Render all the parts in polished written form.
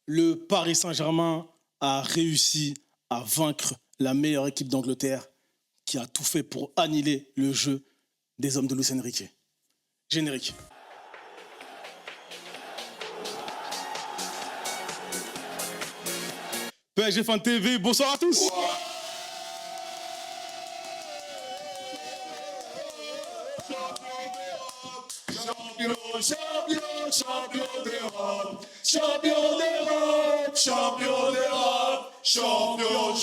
Le Paris Saint-Germain a réussi à vaincre la meilleure équipe d'Angleterre qui a tout fait pour annihiler le jeu des hommes de Luis Enrique. Générique. PSG Fan TV, bonsoir à tous. Champion d'Europe, champion d'Europe, champion d'Europe,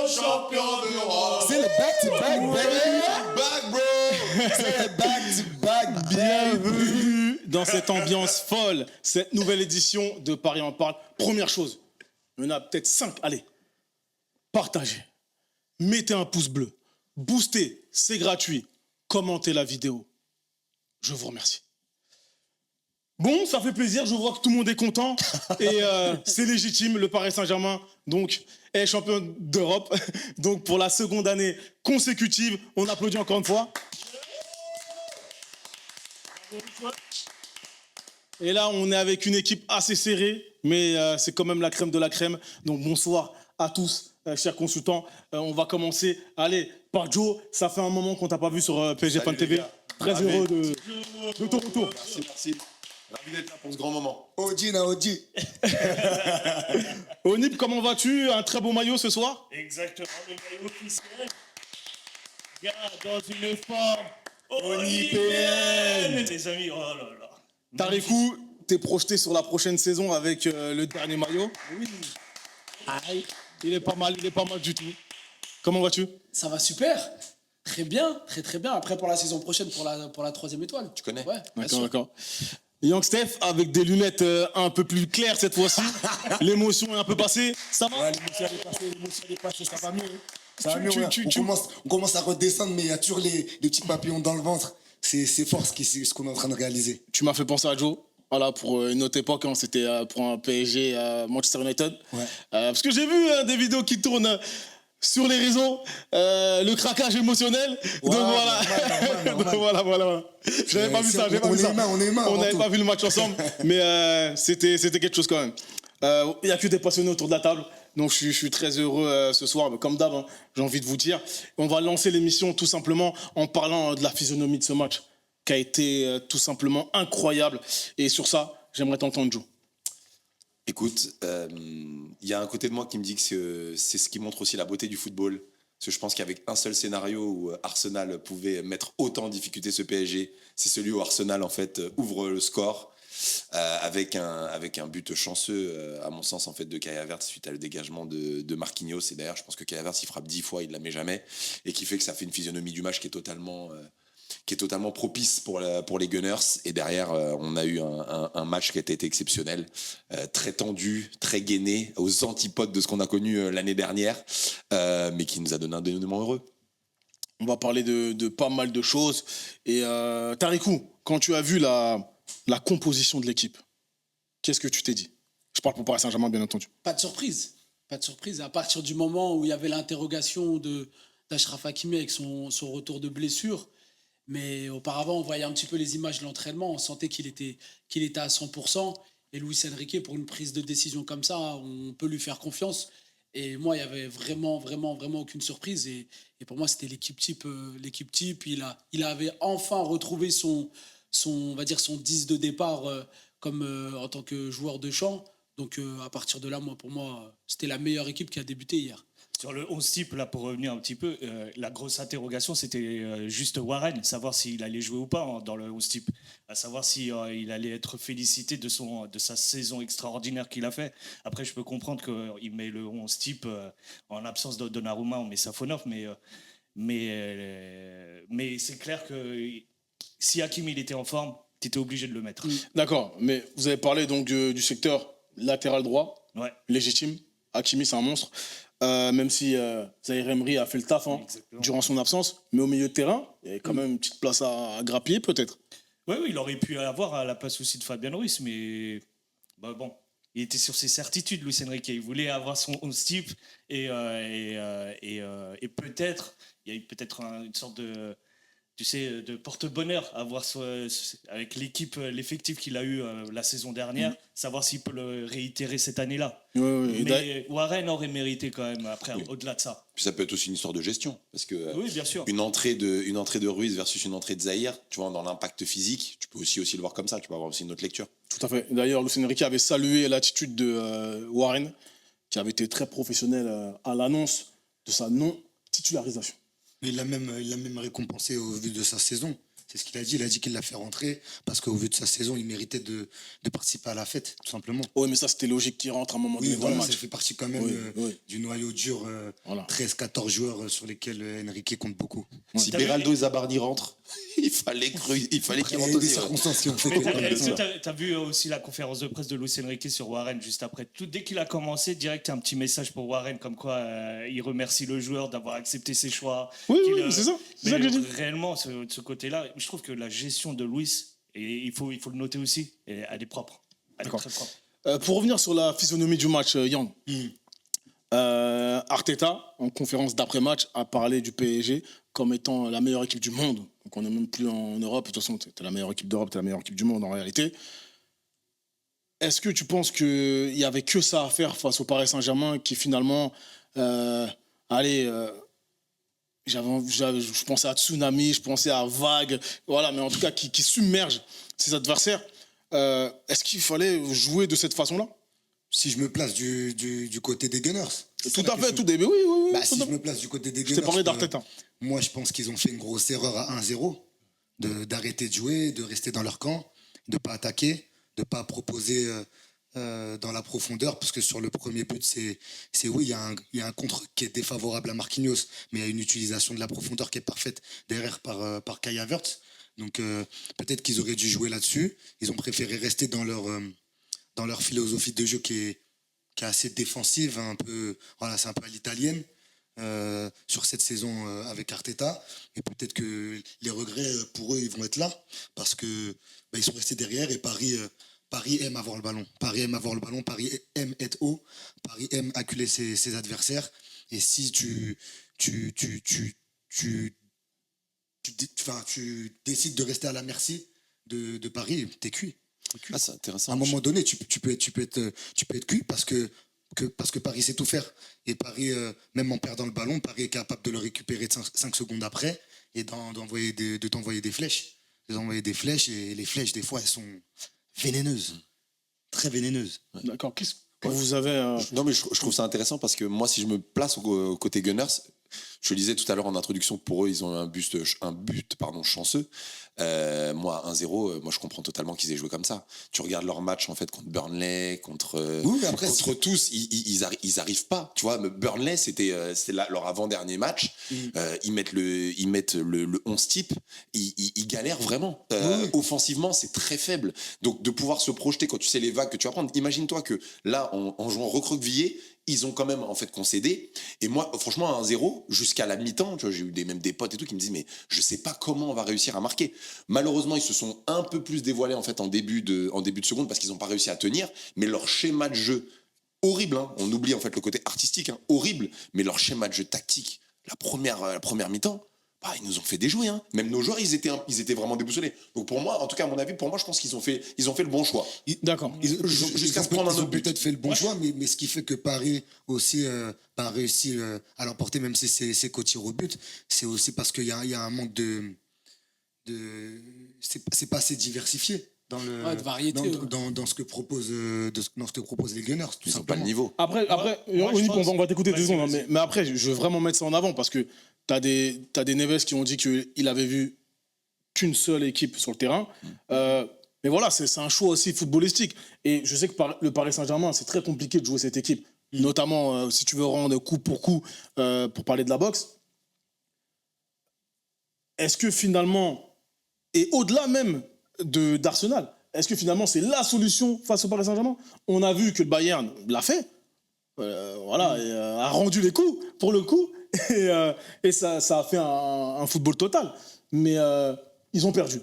champion d'Europe. C'est le back-to-back, baby. Back, bro. C'est le back-to-back, Bienvenue dans cette ambiance folle, cette nouvelle édition de Paris en parle. Première chose, il y en a peut-être 5, allez, partagez, mettez un pouce bleu, boostez, c'est gratuit, commentez la vidéo. Je vous remercie. Bon, ça fait plaisir, je vois que tout le monde est content et c'est légitime, le Paris Saint-Germain donc est champion d'Europe, donc pour la seconde année consécutive, on applaudit encore une fois. Et là, on est avec une équipe assez serrée, mais c'est quand même la crème de la crème. Donc bonsoir à tous, chers consultants. On va commencer. Allez, par Joe, ça fait un moment qu'on t'a pas vu sur PSG Fan TV. Très heureux de ton retour. Merci. Ravi d'être là pour ce grand moment. OG na OG. Onip, comment vas-tu? Un très beau maillot ce soir? Exactement, le maillot officiel. Gars, dans une forme onipéenne. Les amis, oh là là. Tarikou, t'es projeté sur la prochaine saison avec le dernier maillot? Oui. Aïe, il est pas mal du tout. Comment vas-tu? Ça va super. Très bien, très bien. Après, pour la saison prochaine, pour la troisième étoile. Tu connais? Ouais, bien sûr. D'accord. Young Steph avec des lunettes un peu plus claires cette fois-ci. L'émotion est un peu passée. Ça va? Ouais, l'émotion est passée, ça va mieux. Ça va mieux, Tu- ouais. tu- On tu- commence à redescendre, mais il y a toujours les petits papillons dans le ventre. C'est fort ce qu'on est en train de réaliser. Tu m'as fait penser à Joe. Voilà, pour une autre époque, hein, c'était pour un PSG Manchester United. Ouais. Parce que j'ai vu des vidéos qui tournent sur les réseaux, le craquage émotionnel. Ouais, Donc voilà. normal. Donc voilà. J'avais pas vu ça. On est humain. On avant n'avait tout. pas vu le match ensemble, mais c'était quelque chose quand même. Il n'y a que des passionnés autour de la table, donc je suis très heureux ce soir. Mais comme d'hab, hein, j'ai envie de vous dire, on va lancer l'émission tout simplement en parlant de la physionomie de ce match, qui a été tout simplement incroyable. Et sur ça, j'aimerais t'entendre, Joe. Écoute, il y a un côté de moi qui me dit que c'est ce qui montre aussi la beauté du football. Parce que je pense qu'avec un seul scénario où Arsenal pouvait mettre autant en difficulté ce PSG, c'est celui où Arsenal en fait ouvre le score avec un but chanceux, à mon sens, en fait, de Kai Havertz suite à le dégagement de Marquinhos. Et d'ailleurs, je pense que Kai Havertz, il frappe 10 fois, il ne la met jamais. Et qui fait que ça fait une physionomie du match qui est totalement propice pour les Gunners. Et derrière, on a eu un match qui a été exceptionnel, très tendu, très gainé, aux antipodes de ce qu'on a connu l'année dernière, mais qui nous a donné un dénouement heureux. On va parler de pas mal de choses. Et Tarikou, quand tu as vu la composition de l'équipe, qu'est-ce que tu t'es dit? Je parle pour Paris Saint-Germain, bien entendu. Pas de surprise. À partir du moment où il y avait l'interrogation d'Achraf Hakimi avec son retour de blessure, mais auparavant, on voyait un petit peu les images de l'entraînement, on sentait qu'il était à 100%. Et Luis Enrique, pour une prise de décision comme ça, on peut lui faire confiance. Et moi, il y avait vraiment aucune surprise. Et pour moi, c'était l'équipe type. Il avait enfin retrouvé on va dire son 10 de départ en tant que joueur de champ. Donc à partir de là, pour moi, c'était la meilleure équipe qui a débuté hier. Sur le 11 type, là, pour revenir un petit peu, la grosse interrogation, c'était juste Warren, savoir s'il allait jouer ou pas dans le 11 type, à savoir s'il il allait être félicité de sa saison extraordinaire qu'il a fait. Après, je peux comprendre qu'il met le 11 type en l'absence de Donnarumma, on met Safonov, mais c'est clair que si Hakimi il était en forme, tu étais obligé de le mettre. D'accord, mais vous avez parlé donc du secteur latéral droit, Ouais. légitime. Hakimi, c'est un monstre. Même si Zaïre Emery a fait le taf durant son absence, mais au milieu de terrain, il y avait quand même une petite place à grappiller peut-être. Oui, il aurait pu avoir à la place aussi de Fabian Ruiz, mais bon, il était sur ses certitudes, Luis Enrique. Il voulait avoir son 11 type et peut-être, il y a eu peut-être une sorte tu sais, de porte-bonheur à voir avec l'équipe, l'effectif qu'il a eu la saison dernière, savoir s'il peut le réitérer cette année-là. Ouais, ouais. Mais Warren aurait mérité quand même, après, au-delà de ça. Puis ça peut être aussi une histoire de gestion. Parce que Oui, bien sûr. une entrée de Ruiz versus une entrée de Zahir, tu vois, dans l'impact physique, tu peux aussi le voir comme ça. Tu peux avoir aussi une autre lecture. Tout à fait. D'ailleurs, Luis Enrique avait salué l'attitude de Warren, qui avait été très professionnel à l'annonce de sa non-titularisation. Il l'a même récompensé au vu de sa saison. C'est ce qu'il a dit. Il a dit qu'il l'a fait rentrer parce qu'au vu de sa saison, il méritait de participer à la fête, tout simplement. Oui, mais ça, c'était logique qu'il rentre à un moment donné Oui, dans voilà, le ça match. fait partie quand même Oui. du noyau dur, Voilà. 13-14 joueurs sur lesquels Enrique compte beaucoup. Si T'as Beraldo et Zabarni rentrent, il fallait qu'il Il y rentre a eu des aussi. circonstances qui ont fait Mais que... est-ce que tu as vu aussi la conférence de presse de Luis Enrique sur Warren juste après? Dès qu'il a commencé, direct un petit message pour Warren comme quoi il remercie le joueur d'avoir accepté ses choix. Oui, Qu'il, oui, c'est ça. C'est ça mais que j'ai dit. réellement, de ce côté-là, je trouve que la gestion de Luis, et il faut le noter aussi, elle est propre. Elle est D'accord. très propre. Pour revenir sur la physionomie du match, Yann, Arteta, en conférence d'après-match, a parlé du PSG comme étant la meilleure équipe du monde. Donc on n'est même plus en Europe. De toute façon, t'es la meilleure équipe d'Europe, t'es la meilleure équipe du monde en réalité. Est-ce que tu penses qu'il n'y avait que ça à faire face au Paris Saint-Germain qui finalement, je pensais à tsunami, je pensais à vague, voilà, mais en tout cas qui submerge ses adversaires. Est-ce qu'il fallait jouer de cette façon-là? Si je me place du côté des Gunners. c'est Tout ça la à fait, question. tout début, oui. Bah, tout si à je fait. me place du côté des Je t'ai Gunners, parlé d'Arteta. moi je pense qu'ils ont fait une grosse erreur à 1-0, d'arrêter de jouer, de rester dans leur camp, de ne pas attaquer, de ne pas proposer dans la profondeur, parce que sur le premier but, oui, il y a un contre qui est défavorable à Marquinhos, mais il y a une utilisation de la profondeur qui est parfaite derrière par Kai Havertz. Donc peut-être qu'ils auraient dû jouer là-dessus. Ils ont préféré rester dans leur philosophie de jeu qui est assez défensive, un peu, voilà, c'est un peu à l'italienne sur cette saison avec Arteta. Et peut-être que les regrets pour eux, ils vont être là parce que ils sont restés derrière et Paris aime avoir le ballon. Paris aime avoir le ballon. Paris aime être haut. Paris aime acculer ses adversaires. Et si tu décides de rester à la merci de Paris, t'es cuit. Ah, c'est intéressant. À un moment donné, tu peux être cuit parce que Paris sait tout faire. Et Paris, même en perdant le ballon, Paris est capable de le récupérer 5 secondes après et t'envoyer des flèches. D'envoyer des flèches, et les flèches, des fois, elles sont vénéneuses. Très vénéneuses. D'accord. Qu'est-ce que vous avez... Non, mais je trouve ça intéressant parce que moi, si je me place au côté Gunners, je le disais tout à l'heure en introduction que pour eux, ils ont un but chanceux. Moi, 1-0, moi je comprends totalement qu'ils aient joué comme ça. Tu regardes leur match en fait contre Burnley, contre tous, ils arrivent pas. Tu vois, Burnley, c'était leur avant-dernier match. Ils mettent le 11 type, ils galèrent vraiment. Offensivement, c'est très faible. Donc de pouvoir se projeter quand tu sais les vagues que tu vas prendre. Imagine-toi que là, en jouant recroquevillé, ils ont quand même en fait concédé. Et moi, franchement, à 1-0, jusqu'à la mi-temps, tu vois, j'ai eu même des potes et tout qui me disent mais je sais pas comment on va réussir à marquer. Malheureusement, ils se sont un peu plus dévoilés en fait en début de seconde parce qu'ils n'ont pas réussi à tenir. Mais leur schéma de jeu horrible, hein, on oublie en fait le côté artistique, hein, horrible. Mais leur schéma de jeu tactique, la première mi-temps. Ils nous ont fait déjouer. Hein. Même nos joueurs, ils étaient vraiment déboussolés. Donc pour moi, en tout cas à mon avis, je pense qu'ils ont fait le bon choix. D'accord. Jusqu'à se prendre un Ils ont autre but. peut-être fait le bon choix, mais ce qui fait que Paris aussi a réussi à l'emporter, même si c'est qu'au tir au but, c'est aussi parce qu'il y a un manque c'est pas assez diversifié dans de variété, dans ce que proposent les Gunners. Tout Ils n'ont simplement. pas le niveau. Après, moi, je Onip, pense- on va t'écouter Vas-y, 2 secondes, hein, vas-y. mais après, je veux vraiment mettre ça en avant parce que t'as des Neves qui ont dit qu'il avait vu qu'une seule équipe sur le terrain. Mais voilà, c'est un choix aussi footballistique. Et je sais que le Paris Saint-Germain, c'est très compliqué de jouer cette équipe. Notamment, si tu veux rendre coup pour coup, pour parler de la boxe. Est-ce que finalement, et au-delà même d'Arsenal, est-ce que finalement c'est la solution face au Paris Saint-Germain? On a vu que le Bayern l'a fait, voilà, et, a rendu les coups, pour le coup, et ça a fait un football total. Mais ils ont perdu.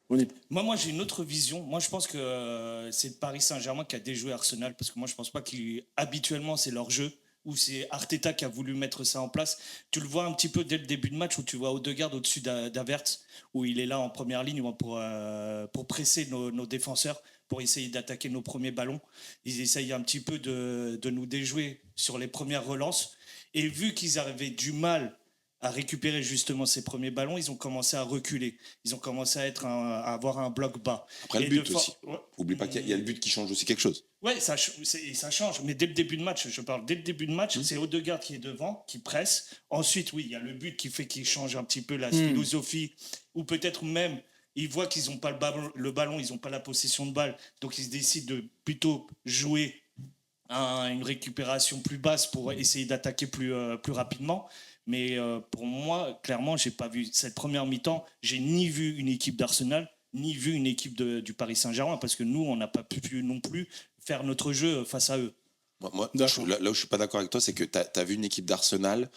Onip. Moi, j'ai une autre vision. Moi, je pense que c'est le Paris Saint-Germain qui a déjoué Arsenal parce que moi, je pense pas qu'habituellement, c'est leur jeu où c'est Arteta qui a voulu mettre ça en place. Tu le vois un petit peu dès le début de match où tu vois Odegaard au-dessus d'Havertz, où il est là en première ligne pour presser nos défenseurs, pour essayer d'attaquer nos premiers ballons. Ils essayent un petit peu de nous déjouer sur les premières relances. Et vu qu'ils avaient du mal à récupérer justement ces premiers ballons, ils ont commencé à reculer. Ils ont commencé à avoir un bloc bas. Après, le Et but de aussi. Ouais. Oublie pas qu'il y a le but qui change aussi quelque chose. Ouais, ça change. Mais dès le début de match, je parle, dès le début de match, c'est Odegaard qui est devant, qui presse. Ensuite, oui, il y a le but qui fait qu'il change un petit peu la philosophie. Ou peut-être même, ils voient qu'ils n'ont pas le ballon, ils n'ont pas la possession de balle. Donc, ils décident de plutôt jouer à une récupération plus basse pour essayer d'attaquer plus rapidement. Mais pour moi, clairement, j'ai pas vu cette première mi-temps. J'ai ni vu une équipe d'Arsenal, ni vu une équipe du Paris Saint-Germain, parce que nous, on n'a pas pu non plus faire notre jeu face à eux. Moi, là où je suis pas d'accord avec toi, c'est que tu as vu une équipe d'Arsenal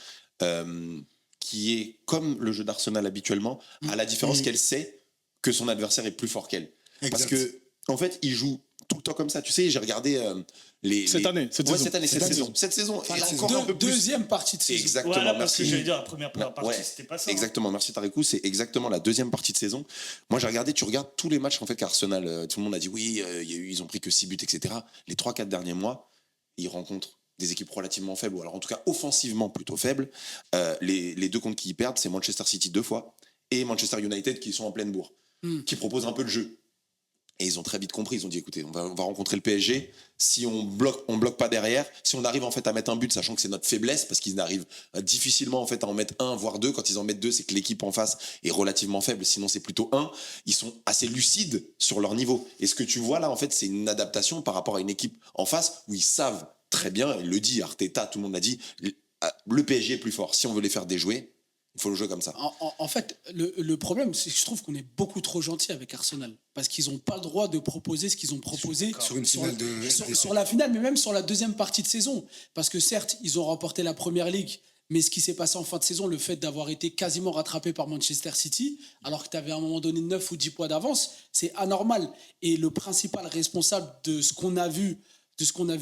qui est comme le jeu d'Arsenal habituellement, à la différence qu'elle sait que son adversaire est plus fort qu'elle. Parce que, en fait, il joue tout le temps comme ça. Tu sais, j'ai regardé cette saison. Enfin, Et la encore un peu plus. deuxième partie de saison. Exactement, Voilà, parce merci. que j'allais dire, la première partie, Ouais, c'était pas ça. exactement, merci Tarikou, c'est exactement la deuxième partie de saison. Moi j'ai regardé, tu regardes tous les matchs en fait qu'Arsenal, tout le monde a dit oui, ils ont pris que 6 buts, etc. Les 3-4 derniers mois, ils rencontrent des équipes relativement faibles, ou alors en tout cas offensivement plutôt faibles. Les deux contre qui ils perdent, c'est Manchester City 2 fois et Manchester United qui sont en pleine bourre, qui proposent un peu de jeu. Et ils ont très vite compris, ils ont dit écoutez, on va rencontrer le PSG, si on bloque pas derrière, si on arrive en fait à mettre un but, sachant que c'est notre faiblesse, parce qu'ils arrivent difficilement en fait à en mettre un, voire deux, quand ils en mettent deux, c'est que l'équipe en face est relativement faible, sinon c'est plutôt un, ils sont assez lucides sur leur niveau. Et ce que tu vois là, en fait, c'est une adaptation par rapport à une équipe en face, où ils savent très bien, il le dit, Arteta, tout le monde l'a dit, le PSG est plus fort, si on veut les faire déjouer, il faut le jouer comme ça. En fait, le problème, c'est que je trouve qu'on est beaucoup trop gentil avec Arsenal. Parce qu'ils n'ont pas le droit de proposer ce qu'ils ont proposé Sur une finale sur la finale, mais même sur la deuxième partie de saison. Parce que certes, ils ont remporté la Première Ligue, mais ce qui s'est passé en fin de saison, le fait d'avoir été quasiment rattrapé par Manchester City, alors que tu avais à un moment donné 9 ou 10 points d'avance, c'est anormal. Et le principal responsable de ce qu'on a vu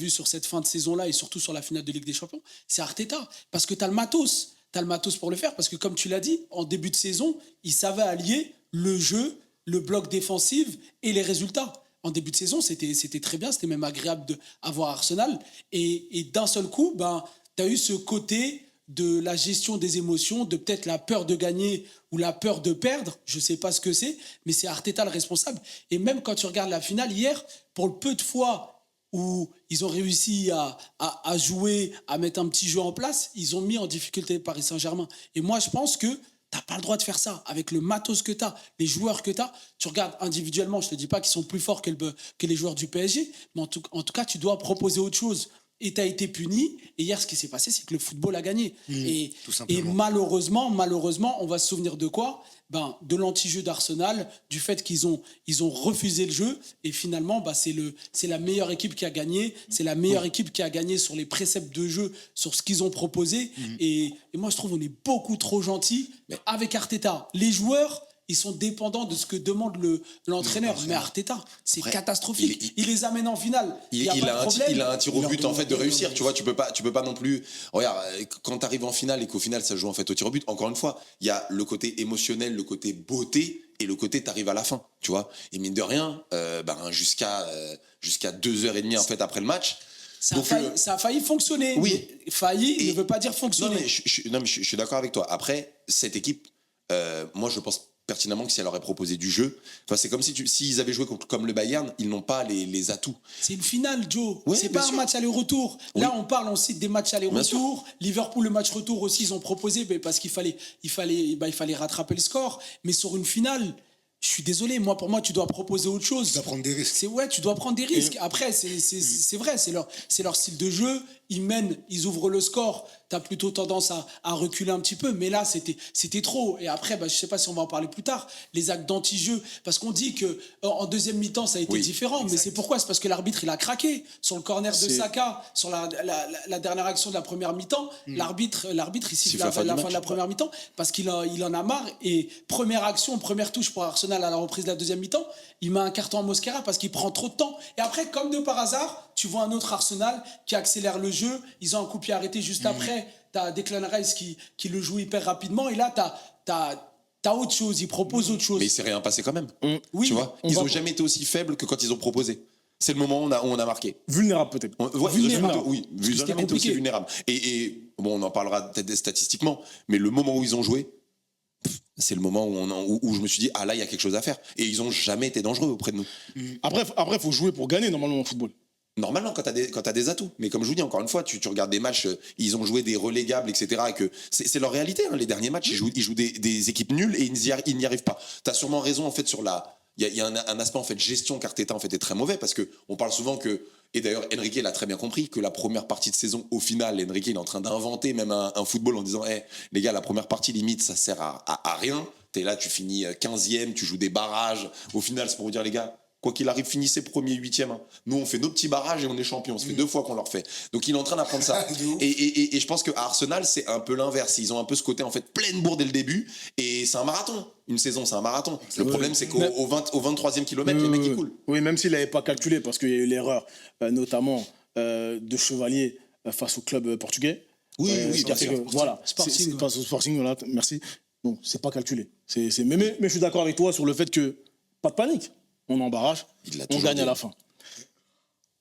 sur cette fin de saison-là, et surtout sur la finale de Ligue des Champions, c'est Arteta. Parce que tu as le matos. Tu as le matos pour le faire, parce que comme tu l'as dit, en début de saison, il savait allier le jeu, le bloc défensif et les résultats. En début de saison, c'était très bien, c'était même agréable d'avoir Arsenal. Et d'un seul coup, tu as eu ce côté de la gestion des émotions, de peut-être la peur de gagner ou la peur de perdre, je ne sais pas ce que c'est, mais c'est Arteta le responsable. Et même quand tu regardes la finale hier, pour le peu de fois où ils ont réussi à jouer, à mettre un petit jeu en place, ils ont mis en difficulté le Paris Saint-Germain. Et moi, je pense que tu n'as pas le droit de faire ça. Avec le matos que tu as, les joueurs que tu as, tu regardes individuellement, je ne te dis pas qu'ils sont plus forts que les joueurs du PSG, mais en tout cas, tu dois proposer autre chose. Et tu as été puni. Et hier, ce qui s'est passé, c'est que le football a gagné. Et malheureusement, on va se souvenir de quoi ? De l'anti-jeu d'Arsenal, du fait qu'ils ont refusé le jeu. Et finalement, c'est la meilleure équipe qui a gagné. C'est la meilleure équipe qui a gagné sur les préceptes de jeu, sur ce qu'ils ont proposé. Et moi, je trouve qu'on est beaucoup trop gentil avec Arteta. Les joueurs, ils sont dépendants de ce que demande l'entraîneur. Mais Arteta, c'est catastrophique. Il les amène en finale. Il a un tir au but en fait de réussir. Tu vois, tu peux pas non plus. Regarde, quand tu arrives en finale et qu'au final ça joue en fait au tir au but. Encore une fois, il y a le côté émotionnel, le côté beauté et le côté t'arrives à la fin. Tu vois. Et mine de rien, jusqu'à 2h30 en fait après le match. Ça a failli fonctionner. Oui. Failli ne veut pas dire fonctionner. Non mais je suis d'accord avec toi. Après cette équipe, moi je pense pertinemment que si elle leur aurait proposé du jeu, c'est comme s'ils avaient joué comme le Bayern, ils n'ont pas les atouts. C'est une finale, Joe. Oui, c'est pas un match aller-retour. Oui. Là, on cite des matchs aller-retour. Liverpool, le match retour aussi, ils ont proposé parce qu'il fallait rattraper le score. Mais sur une finale, je suis désolé, pour moi, tu dois proposer autre chose. Tu dois prendre des risques. Tu dois prendre des risques. Après, c'est vrai, c'est leur style de jeu. Ils mènent, ils ouvrent le score. Tu as plutôt tendance à reculer un petit peu. Mais là, c'était trop. Et après, je ne sais pas si on va en parler plus tard, les actes d'anti-jeu. Parce qu'on dit qu'en deuxième mi-temps, ça a été différent. Exact. Mais c'est pourquoi ? C'est parce que l'arbitre, il a craqué. Sur le corner de Saka, sur la dernière action de la première mi-temps, l'arbitre, il siffle la fin de la première mi-temps parce qu'il en a marre. Et première touche pour Arsenal à la reprise de la deuxième mi-temps, il met un carton à Mosquera parce qu'il prend trop de temps. Et après, comme de par hasard, tu vois un autre Arsenal qui accélère le jeu. Ils ont un coup de pied arrêté juste après. Tu as Declan Rice qui le joue hyper rapidement. Et là, tu as autre chose. Ils proposent autre chose. Mais il s'est rien passé quand même. Oui, Tu vois, ils ont jamais été aussi faibles que quand ils ont proposé. C'est le moment où on a marqué. Vulnérable peut-être. Ouais, Vulnérable. oui, ils ont c'était jamais été aussi compliqué. vulnérables. Et bon, on en parlera peut-être statistiquement, mais le moment où ils ont joué, c'est le moment où je me suis dit, ah là, il y a quelque chose à faire. Et ils ont jamais été dangereux auprès de nous. Après, faut jouer pour gagner normalement au football. Normalement, quand t'as des atouts. Mais comme je vous dis, encore une fois, tu regardes des matchs, ils ont joué des relégables, etc. Et que c'est leur réalité. Hein, les derniers matchs, ils jouent des équipes nulles et ils n'y arrivent pas. T'as sûrement raison, en fait, sur la. Il y a un aspect en fait gestion qu'Arteta en fait est très mauvais parce que on parle souvent que, et d'ailleurs Enrique l'a très bien compris, que la première partie de saison, au final, Enrique il est en train d'inventer même un football en disant hey, les gars, la première partie limite ça sert à rien. T'es là, tu finis 15e, tu joues des barrages. Au final, c'est pour vous dire les gars, quoi qu'il arrive, finissez premier, 8e. Hein. Nous, on fait nos petits barrages et on est champion. Ça fait 2 fois qu'on leur fait. Donc, il est en train d'apprendre ça. Et je pense qu'à Arsenal, c'est un peu l'inverse. Ils ont un peu ce côté, en fait, pleine bourre dès le début. Et c'est un marathon. Une saison, c'est un marathon. Le problème, c'est qu'au 23e kilomètre, les mecs, ils coulent. Oui, même s'il n'avait pas calculé, parce qu'il y a eu l'erreur, notamment de Chevalier face au club portugais. Oui, ce qui a fait que, voilà, Sporting, c'est face au Sporting, voilà, merci. Donc, c'est pas calculé. Mais je suis d'accord avec toi sur le fait que, pas de panique. On embarrasse, Il l'a on toujours gagne dit. à la fin.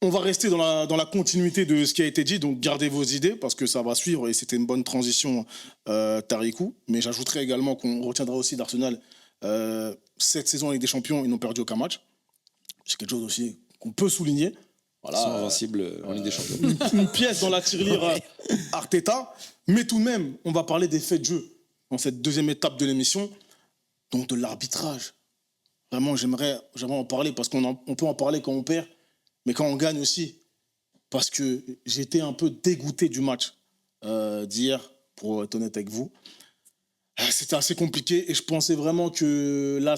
On va rester dans la continuité de ce qui a été dit, donc gardez vos idées parce que ça va suivre et c'était une bonne transition, Tarikou. Mais j'ajouterai également qu'on retiendra aussi d'Arsenal cette saison avec des champions, ils n'ont perdu aucun match. C'est quelque chose aussi qu'on peut souligner. Voilà, Ils sont invincibles en Ligue des Champions. une pièce dans la tirelire Arteta. Mais tout de même, on va parler des faits de jeu dans cette deuxième étape de l'émission, donc de l'arbitrage. Vraiment, j'aimerais en parler parce on peut en parler quand on perd, mais quand on gagne aussi. Parce que j'étais un peu dégoûté du match d'hier, pour être honnête avec vous. C'était assez compliqué et je pensais vraiment que là,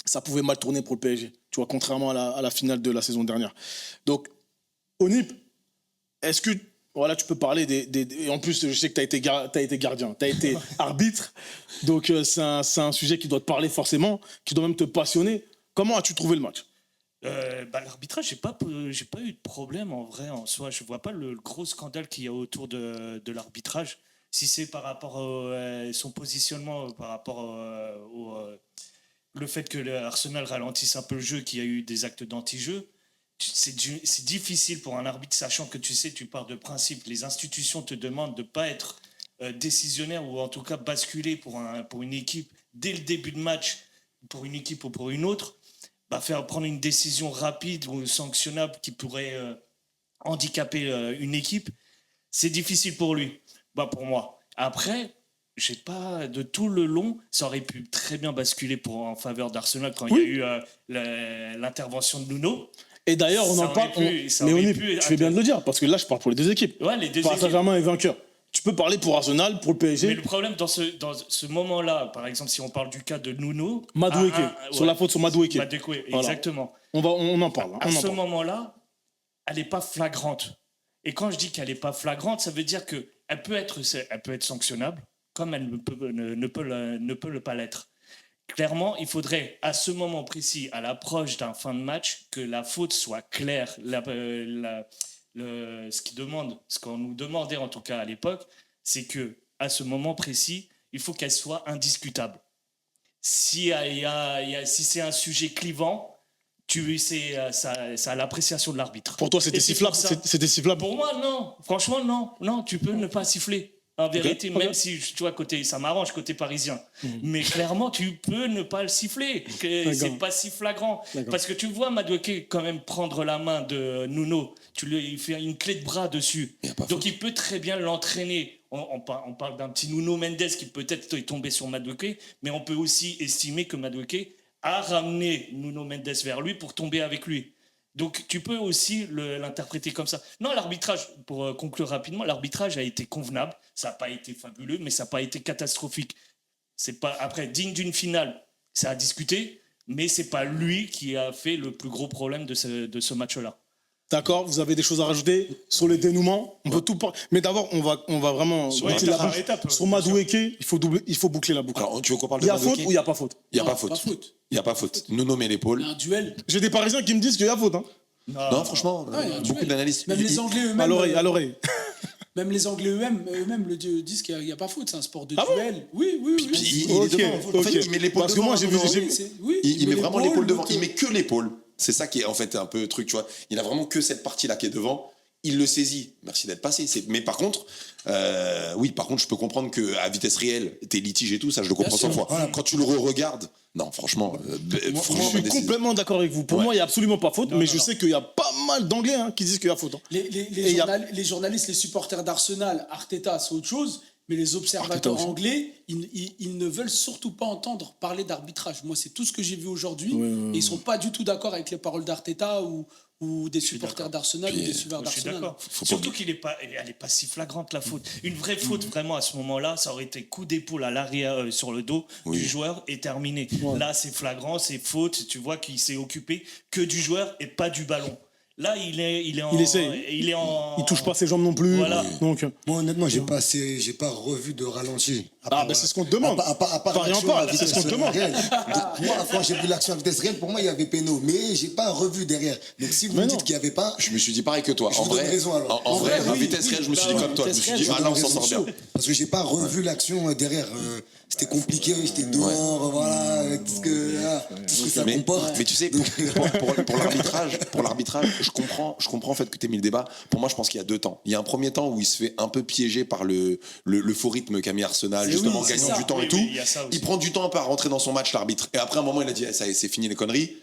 ça pouvait mal tourner pour le PSG. Tu vois, contrairement à la finale de la saison dernière. Donc, Onip, est-ce que voilà, tu peux parler et en plus, je sais que tu as été gardien, tu as été arbitre. Donc, c'est un sujet qui doit te parler forcément, qui doit même te passionner. Comment as-tu trouvé le match ? L'arbitrage, j'ai pas eu de problème en vrai, en soi. Je vois pas le gros scandale qu'il y a autour de l'arbitrage. Si c'est par rapport à son positionnement, par rapport au le fait que l'Arsenal ralentisse un peu le jeu, qu'il y a eu des actes d'anti-jeu, c'est difficile pour un arbitre, sachant que tu sais, tu pars de principe. Les institutions te demandent de ne pas être décisionnaire ou en tout cas basculer pour une équipe dès le début de match, pour une équipe ou pour une autre, faire prendre une décision rapide ou sanctionnable qui pourrait handicaper une équipe. C'est difficile pour lui, pour moi. Après, j'ai pas de tout le long, ça aurait pu très bien basculer en faveur d'Arsenal quand il y a eu l'intervention de Nuno. Et d'ailleurs, on Ça en parle. aurait pu- ça Mais aurait Onip, pu tu fais bien de le dire, parce que là, je parle pour les deux équipes. Ouais, les deux Paris équipes. Saint-Germain est vainqueur. Tu peux parler pour Arsenal, pour le PSG. Mais le problème dans ce moment-là, par exemple, si on parle du cas de Nuno, Madueke, sur la faute sur Madueke. Madueke, Voilà. Exactement. On en parle. À ce moment-là, elle n'est pas flagrante. Et quand je dis qu'elle n'est pas flagrante, ça veut dire qu'elle peut être sanctionnable, comme elle ne peut le pas l'être. Clairement, il faudrait, à ce moment précis, à l'approche d'un fin de match, que la faute soit claire. Ce qu'on nous demandait, en tout cas à l'époque, c'est qu'à ce moment précis, il faut qu'elle soit indiscutable. Si c'est un sujet clivant, ça a l'appréciation de l'arbitre. Pour toi, c'était Et c'est sifflable. pour ça. C'était sifflable. Pour moi, non. Franchement, non. Non, tu peux ne pas siffler. En vérité, Ok. même si, tu vois, ça m'arrange côté parisien. Mais clairement, tu peux ne pas le siffler. C'est pas si flagrant. D'accord. Parce que tu vois Madueke quand même prendre la main de Nuno. Il fait une clé de bras dessus. Il y a pas Donc il peut très bien l'entraîner. On parle d'un petit Nuno Mendes qui peut-être est tombé sur Madueke, mais on peut aussi estimer que Madueke a ramené Nuno Mendes vers lui pour tomber avec lui. Donc tu peux aussi l'interpréter comme ça. Non, l'arbitrage, pour conclure rapidement, l'arbitrage a été convenable. Ça n'a pas été fabuleux, mais ça n'a pas été catastrophique. C'est pas, après, digne d'une finale, ça a discuté, mais c'est pas lui qui a fait le plus gros problème de ce match-là. D'accord, vous avez des choses à rajouter sur les dénouements. On peut tout parler. Mais d'abord, on va vraiment Ouais, boucler la étape par boucle. étape, Sur bien Madueke, il faut boucler la boucle. Alors, tu veux qu'on parle Il y de a faute Madueke ou il n'y a pas faute ? Il n'y a Non, pas faute. pas faute. Il n'y a pas faute. Nuno met l'épaule. Un duel. J'ai des Parisiens qui me disent qu'il y a faute. Hein. Non, franchement, il y a un beaucoup duel. d'analystes. Même les Anglais eux-mêmes. À l'oreille. Même les Anglais eux-mêmes le disent qu'il n'y a pas faute, c'est un sport de Ah bon duel. Oui. Il est Ok, devant. En fait, ok. il met l'épaule Parce que devant. moi, j'ai vu- non, j'ai- il met vraiment l'épaule devant. Il l'autre- met que l'épaule. C'est ça qui est en fait un peu truc, tu vois. Il a vraiment que cette partie-là qui est devant. Il le saisit. Merci d'être passé. Mais par contre, je peux comprendre qu'à vitesse réelle, tes litiges et tout, ça, je le comprends 100 sûr. fois. Voilà. Quand tu le re-regardes, non, franchement, Je suis complètement d'accord avec vous. Pour Ouais. moi, il n'y a absolument pas faute, mais je non. sais qu'il y a pas mal d'Anglais qui disent qu'il y a faute. Les, Et il y a- les journalistes, les supporters d'Arsenal, Arteta, c'est autre chose. Mais les observateurs aussi. anglais, ils ne veulent surtout pas entendre parler d'arbitrage. Moi, c'est tout ce que j'ai vu aujourd'hui. Et ils ne sont pas du tout d'accord avec les paroles d'Arteta ou des supporters d'Arsenal ou des suiveurs Je suis d'Arsenal. d'accord. Surtout qu'elle n'est pas si flagrante la faute. Une vraie faute vraiment à ce moment-là, ça aurait été coup d'épaule à l'arrière sur le dos du joueur et terminé. Là, c'est flagrant, c'est faute. Tu vois qu'il s'est occupé que du joueur et pas du ballon. Là, il essaye. Il touche pas ses jambes non plus. Voilà. Donc, Moi, honnêtement, j'ai pas revu de ralenti. c'est ce qu'on te demande. À part Paris en l'action parle, à c'est ce qu'on te vitesse demande. réelle. Moi, quand j'ai vu l'action à vitesse réelle, pour moi, il y avait péno. Mais j'ai pas revu derrière. Donc, si vous Mais me non. dites qu'il y avait pas, Je me suis dit pareil que toi. Je En vous donne vrai, raison, alors. en vrai, à oui, vitesse oui. réelle, je me suis dit Non, comme toi. Je me vitesse suis dit, réelle, ah là, on s'en sort bien. parce que j'ai pas revu l'action derrière. C'était compliqué, j'étais dehors, voilà, avec tout ce que ça comporte. Mais tu sais, pour l'arbitrage, je comprends en fait que tu aies mis le débat. Pour moi, je pense qu'il y a deux temps. Il y a un premier temps où il se fait un peu piéger par le faux rythme qu'a mis Arsenal, justement, oui, c'est gagnant ça. du temps et Oui, tout. oui, il y a ça aussi. Il prend du temps un peu à rentrer dans son match, l'arbitre. Et après, un moment, il a dit, ça y est, c'est fini les conneries.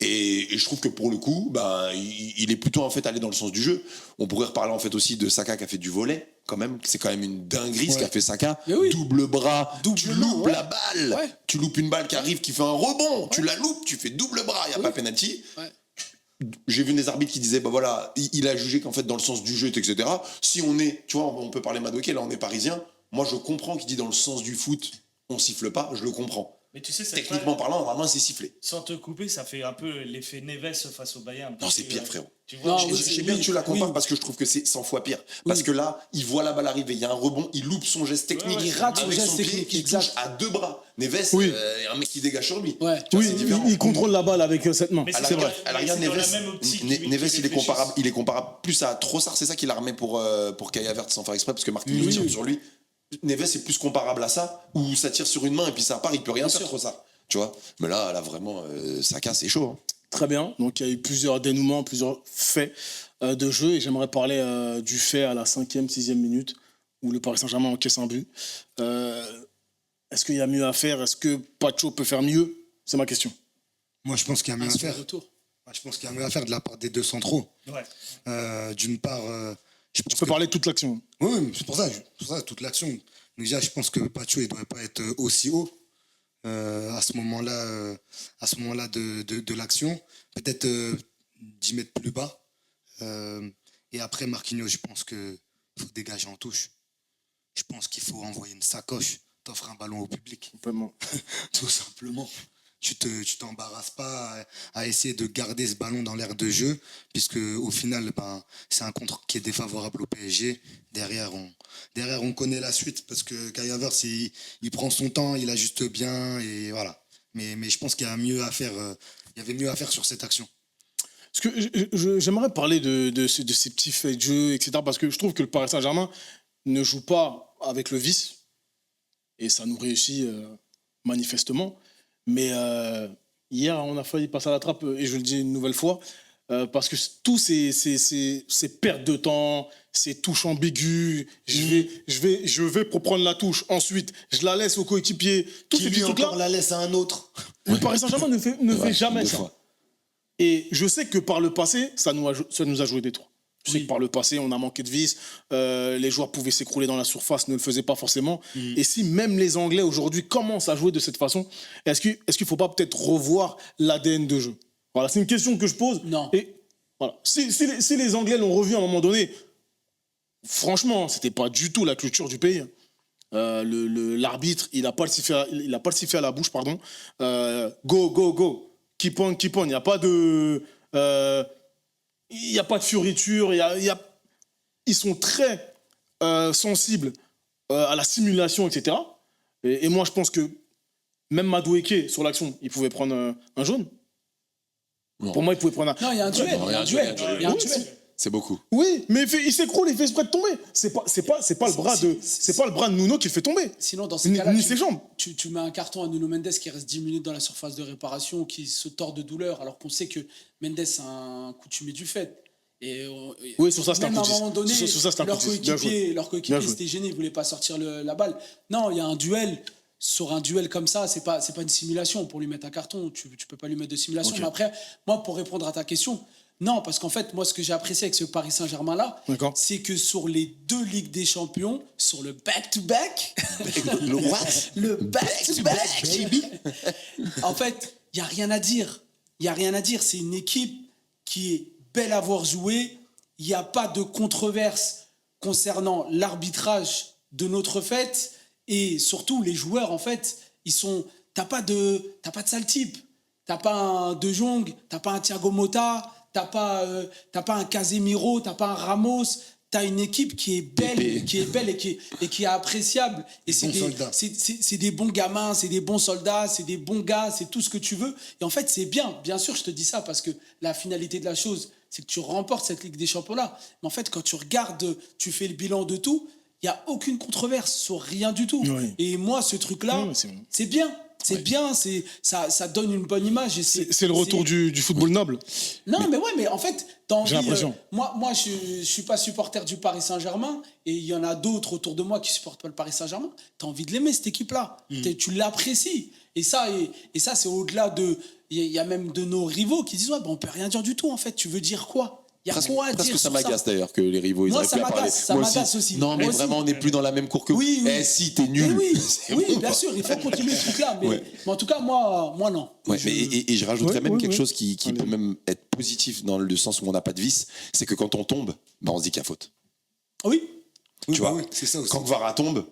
Et je trouve que pour le coup, il est plutôt en fait allé dans le sens du jeu. On pourrait reparler en fait aussi de Saka qui a fait du volley, quand même. C'est quand même une dinguerie ce qu'a fait Saka. Mais oui. Double bras, tu Double main, loupes ouais. la balle. Ouais. Tu loupes une balle qui arrive, qui fait un rebond. Tu la loupes, tu fais double bras, il n'y a pas penalty. Ouais. J'ai vu des arbitres qui disaient, il a jugé qu'en fait, dans le sens du jeu, etc. Si on est, tu vois, on peut parler Madoké, là, on est parisien. Moi, je comprends qu'il dit dans le sens du foot, on siffle pas, je le comprends. Mais tu sais, Techniquement parlant, normalement, c'est sifflé. sans te couper, ça fait un peu l'effet Neves face au Bayern. Non, c'est pire, frérot. Tu vois, Non, Je oui, sais bien que tu la compares oui. parce que je trouve que c'est 100 fois pire. Parce que là, il voit la balle arriver, il y a un rebond, il loupe son geste technique, Ouais, il rate son avec geste pied, technique, il exact. touche à deux bras. Neves, Oui. un mec qui dégage sur lui. Ouais. Tu vois, Oui, c'est différent. il contrôle la balle avec cette main. Mais À c'est la vrai. à la rigueur, C'est dans la Neves, même optique Neves, qu'il il est réfléchisse. comparable plus à Trossard. C'est ça qu'il a remis pour Kai Havertz sans faire exprès, parce que Marquinhos tire sur lui. Neves est plus comparable à ça, où ça tire sur une main et puis ça part, il peut rien Bien faire, sûr. Trossard. Tu vois. Mais là vraiment, Saka, c'est chaud. Hein. Très bien. Donc, il y a eu plusieurs dénouements, plusieurs faits de jeu. Et j'aimerais parler du fait à la 5e, 6e minute où le Paris Saint-Germain encaisse un but. Est-ce qu'il y a mieux à faire? Est-ce que Pacho peut faire mieux? C'est ma question. Moi, je pense qu'il y a mieux à Sur le faire. retour. Moi, je pense qu'il y a mieux à faire de la part des deux centraux. Ouais. D'une part, je pense Tu peux parler de toute l'action. Oui, c'est pour ça, toute l'action. Déjà, je pense que Pacho, il ne devrait pas être aussi haut à ce moment-là de l'action. Peut-être 10 mètres plus bas. Et après, Marquinhos, je pense qu'il faut dégager en touche. Je pense qu'il faut envoyer une sacoche, t'offres un ballon au public. Complètement. Tout simplement. Tu t'embarrasses pas à essayer de garder ce ballon dans l'aire de jeu, puisque au final, c'est un contre qui est défavorable au PSG. Derrière, on connaît la suite, parce que Kai Havertz, il prend son temps, il ajuste bien, et voilà. Mais je pense qu'il y a mieux à faire. Il y avait mieux à faire sur cette action. Parce que j'aimerais parler de ces petits faits de jeu, etc. Parce que je trouve que le Paris Saint-Germain ne joue pas avec le vice. Et ça nous réussit manifestement. Mais hier, on a failli passer à la trappe, et je le dis une nouvelle fois, parce que tous ces pertes de temps, ces touches ambiguës, je vais pour prendre la touche, ensuite je la laisse au coéquipier, tous ces Qui petits lui trucs-là, encore la laisse à un autre. le Paris Saint-Germain ne fait jamais deux ça. fois. Et je sais que par le passé, ça nous a joué des tours. Je sais que par le passé, on a manqué de vis, les joueurs pouvaient s'écrouler dans la surface, ne le faisaient pas forcément. Et si même les Anglais aujourd'hui commencent à jouer de cette façon, est-ce qu'il ne faut pas peut-être revoir l'ADN de jeu? Voilà, c'est une question que je pose. Non. Et voilà, si les Anglais l'ont revu à un moment donné, franchement, c'était pas du tout la culture du pays. L'arbitre, il n'a pas le sifflet à la bouche, pardon. Go, go, go. Keep on, keep on. Il n'y a pas de... il n'y a pas de fioriture, ils sont très sensibles à la simulation, etc. Et moi, je pense que même Madueke, sur l'action, il pouvait prendre un jaune. Non. Pour moi, il pouvait prendre un. Non, il y a un duel. Non, Il y a un duel. Il y a un Oui, duel. C'est beaucoup. Oui, mais il s'écroule, il fait exprès de tomber. C'est pas le bras c'est pas le bras de Nuno qui le fait tomber. Sinon, dans ces Ni cas-là, ses jambes. tu mets un carton à Nuno Mendes qui reste 10 minutes dans la surface de réparation, qui se tord de douleur, alors qu'on sait que Mendes est un coutumier du fait. Et Oui, sur ça, c'est un même coup de à un moment donné, sur ça, c'est un leur coup de Bien joué. Bien coéquipier joué. s'était gêné, il voulait pas sortir la balle. Non, il y a un duel. Sur un duel comme ça, c'est pas une simulation pour lui mettre un carton. Tu peux pas lui mettre de simulation. Ok. Mais après, moi, pour répondre à ta question, non, parce qu'en fait, moi, ce que j'ai apprécié avec ce Paris Saint-Germain-là, D'accord. c'est que sur les 2 Ligues des Champions, sur le back-to-back, Le what? le back-to-back, en fait, il n'y a rien à dire. Il n'y a rien à dire. C'est une équipe qui est belle à voir jouer. Il n'y a pas de controverse concernant l'arbitrage de notre fête. Et surtout, les joueurs, en fait, ils sont. T'as pas de sale type. T'as pas un De Jong, t'as pas un Thiago Motta, t'as pas un Casemiro, t'as pas un Ramos. T'as une équipe qui est belle, et qui est appréciable. Et c'est bons des, soldats. c'est des bons gamins, c'est des bons soldats, c'est des bons gars, c'est tout ce que tu veux. Et en fait, c'est bien. Bien sûr, je te dis ça parce que la finalité de la chose, c'est que tu remportes cette Ligue des Champions-là. Mais en fait, quand tu regardes, tu fais le bilan de tout, il n'y a aucune controverse sur rien du tout. Oui. Et moi, ce truc-là, Oui, c'est bon. c'est bien. C'est bien, ça donne une bonne image. Et C'est le retour du football noble. Non, mais ouais, mais en fait, t'as envie, J'ai l'impression. moi, je suis pas supporter du Paris Saint-Germain et il y en a d'autres autour de moi qui supportent pas le Paris Saint-Germain. T'as envie de l'aimer, cette équipe-là. Tu l'apprécies. Et ça, c'est au-delà de. Il y a même de nos rivaux qui disent ouais, ben, on peut rien dire du tout, en fait. Tu veux dire quoi? Il y a quoi à Presque dire ça sur m'agace d'ailleurs que les rivaux ils Moi, arrivent ça plus à parler. m'agace, ça Moi m'agace aussi. Non, mais Moi aussi. vraiment, on n'est plus dans la même cour que vous. Oui, oui. Eh si, t'es Mais nul. oui, C'est oui, bon, bien quoi. sûr, il faut continuer ce truc-là. Mais, Ouais. mais en tout cas, moi non. Ouais, Je- et je rajouterais Ouais, même ouais, quelque ouais. chose qui Allez. peut même être positif dans le sens où on n'a pas de vice, c'est que quand on tombe, bah on se dit qu'il y a faute. Oui, Oui, Tu bah vois, oui, c'est ça aussi. Quand Gvara tombe,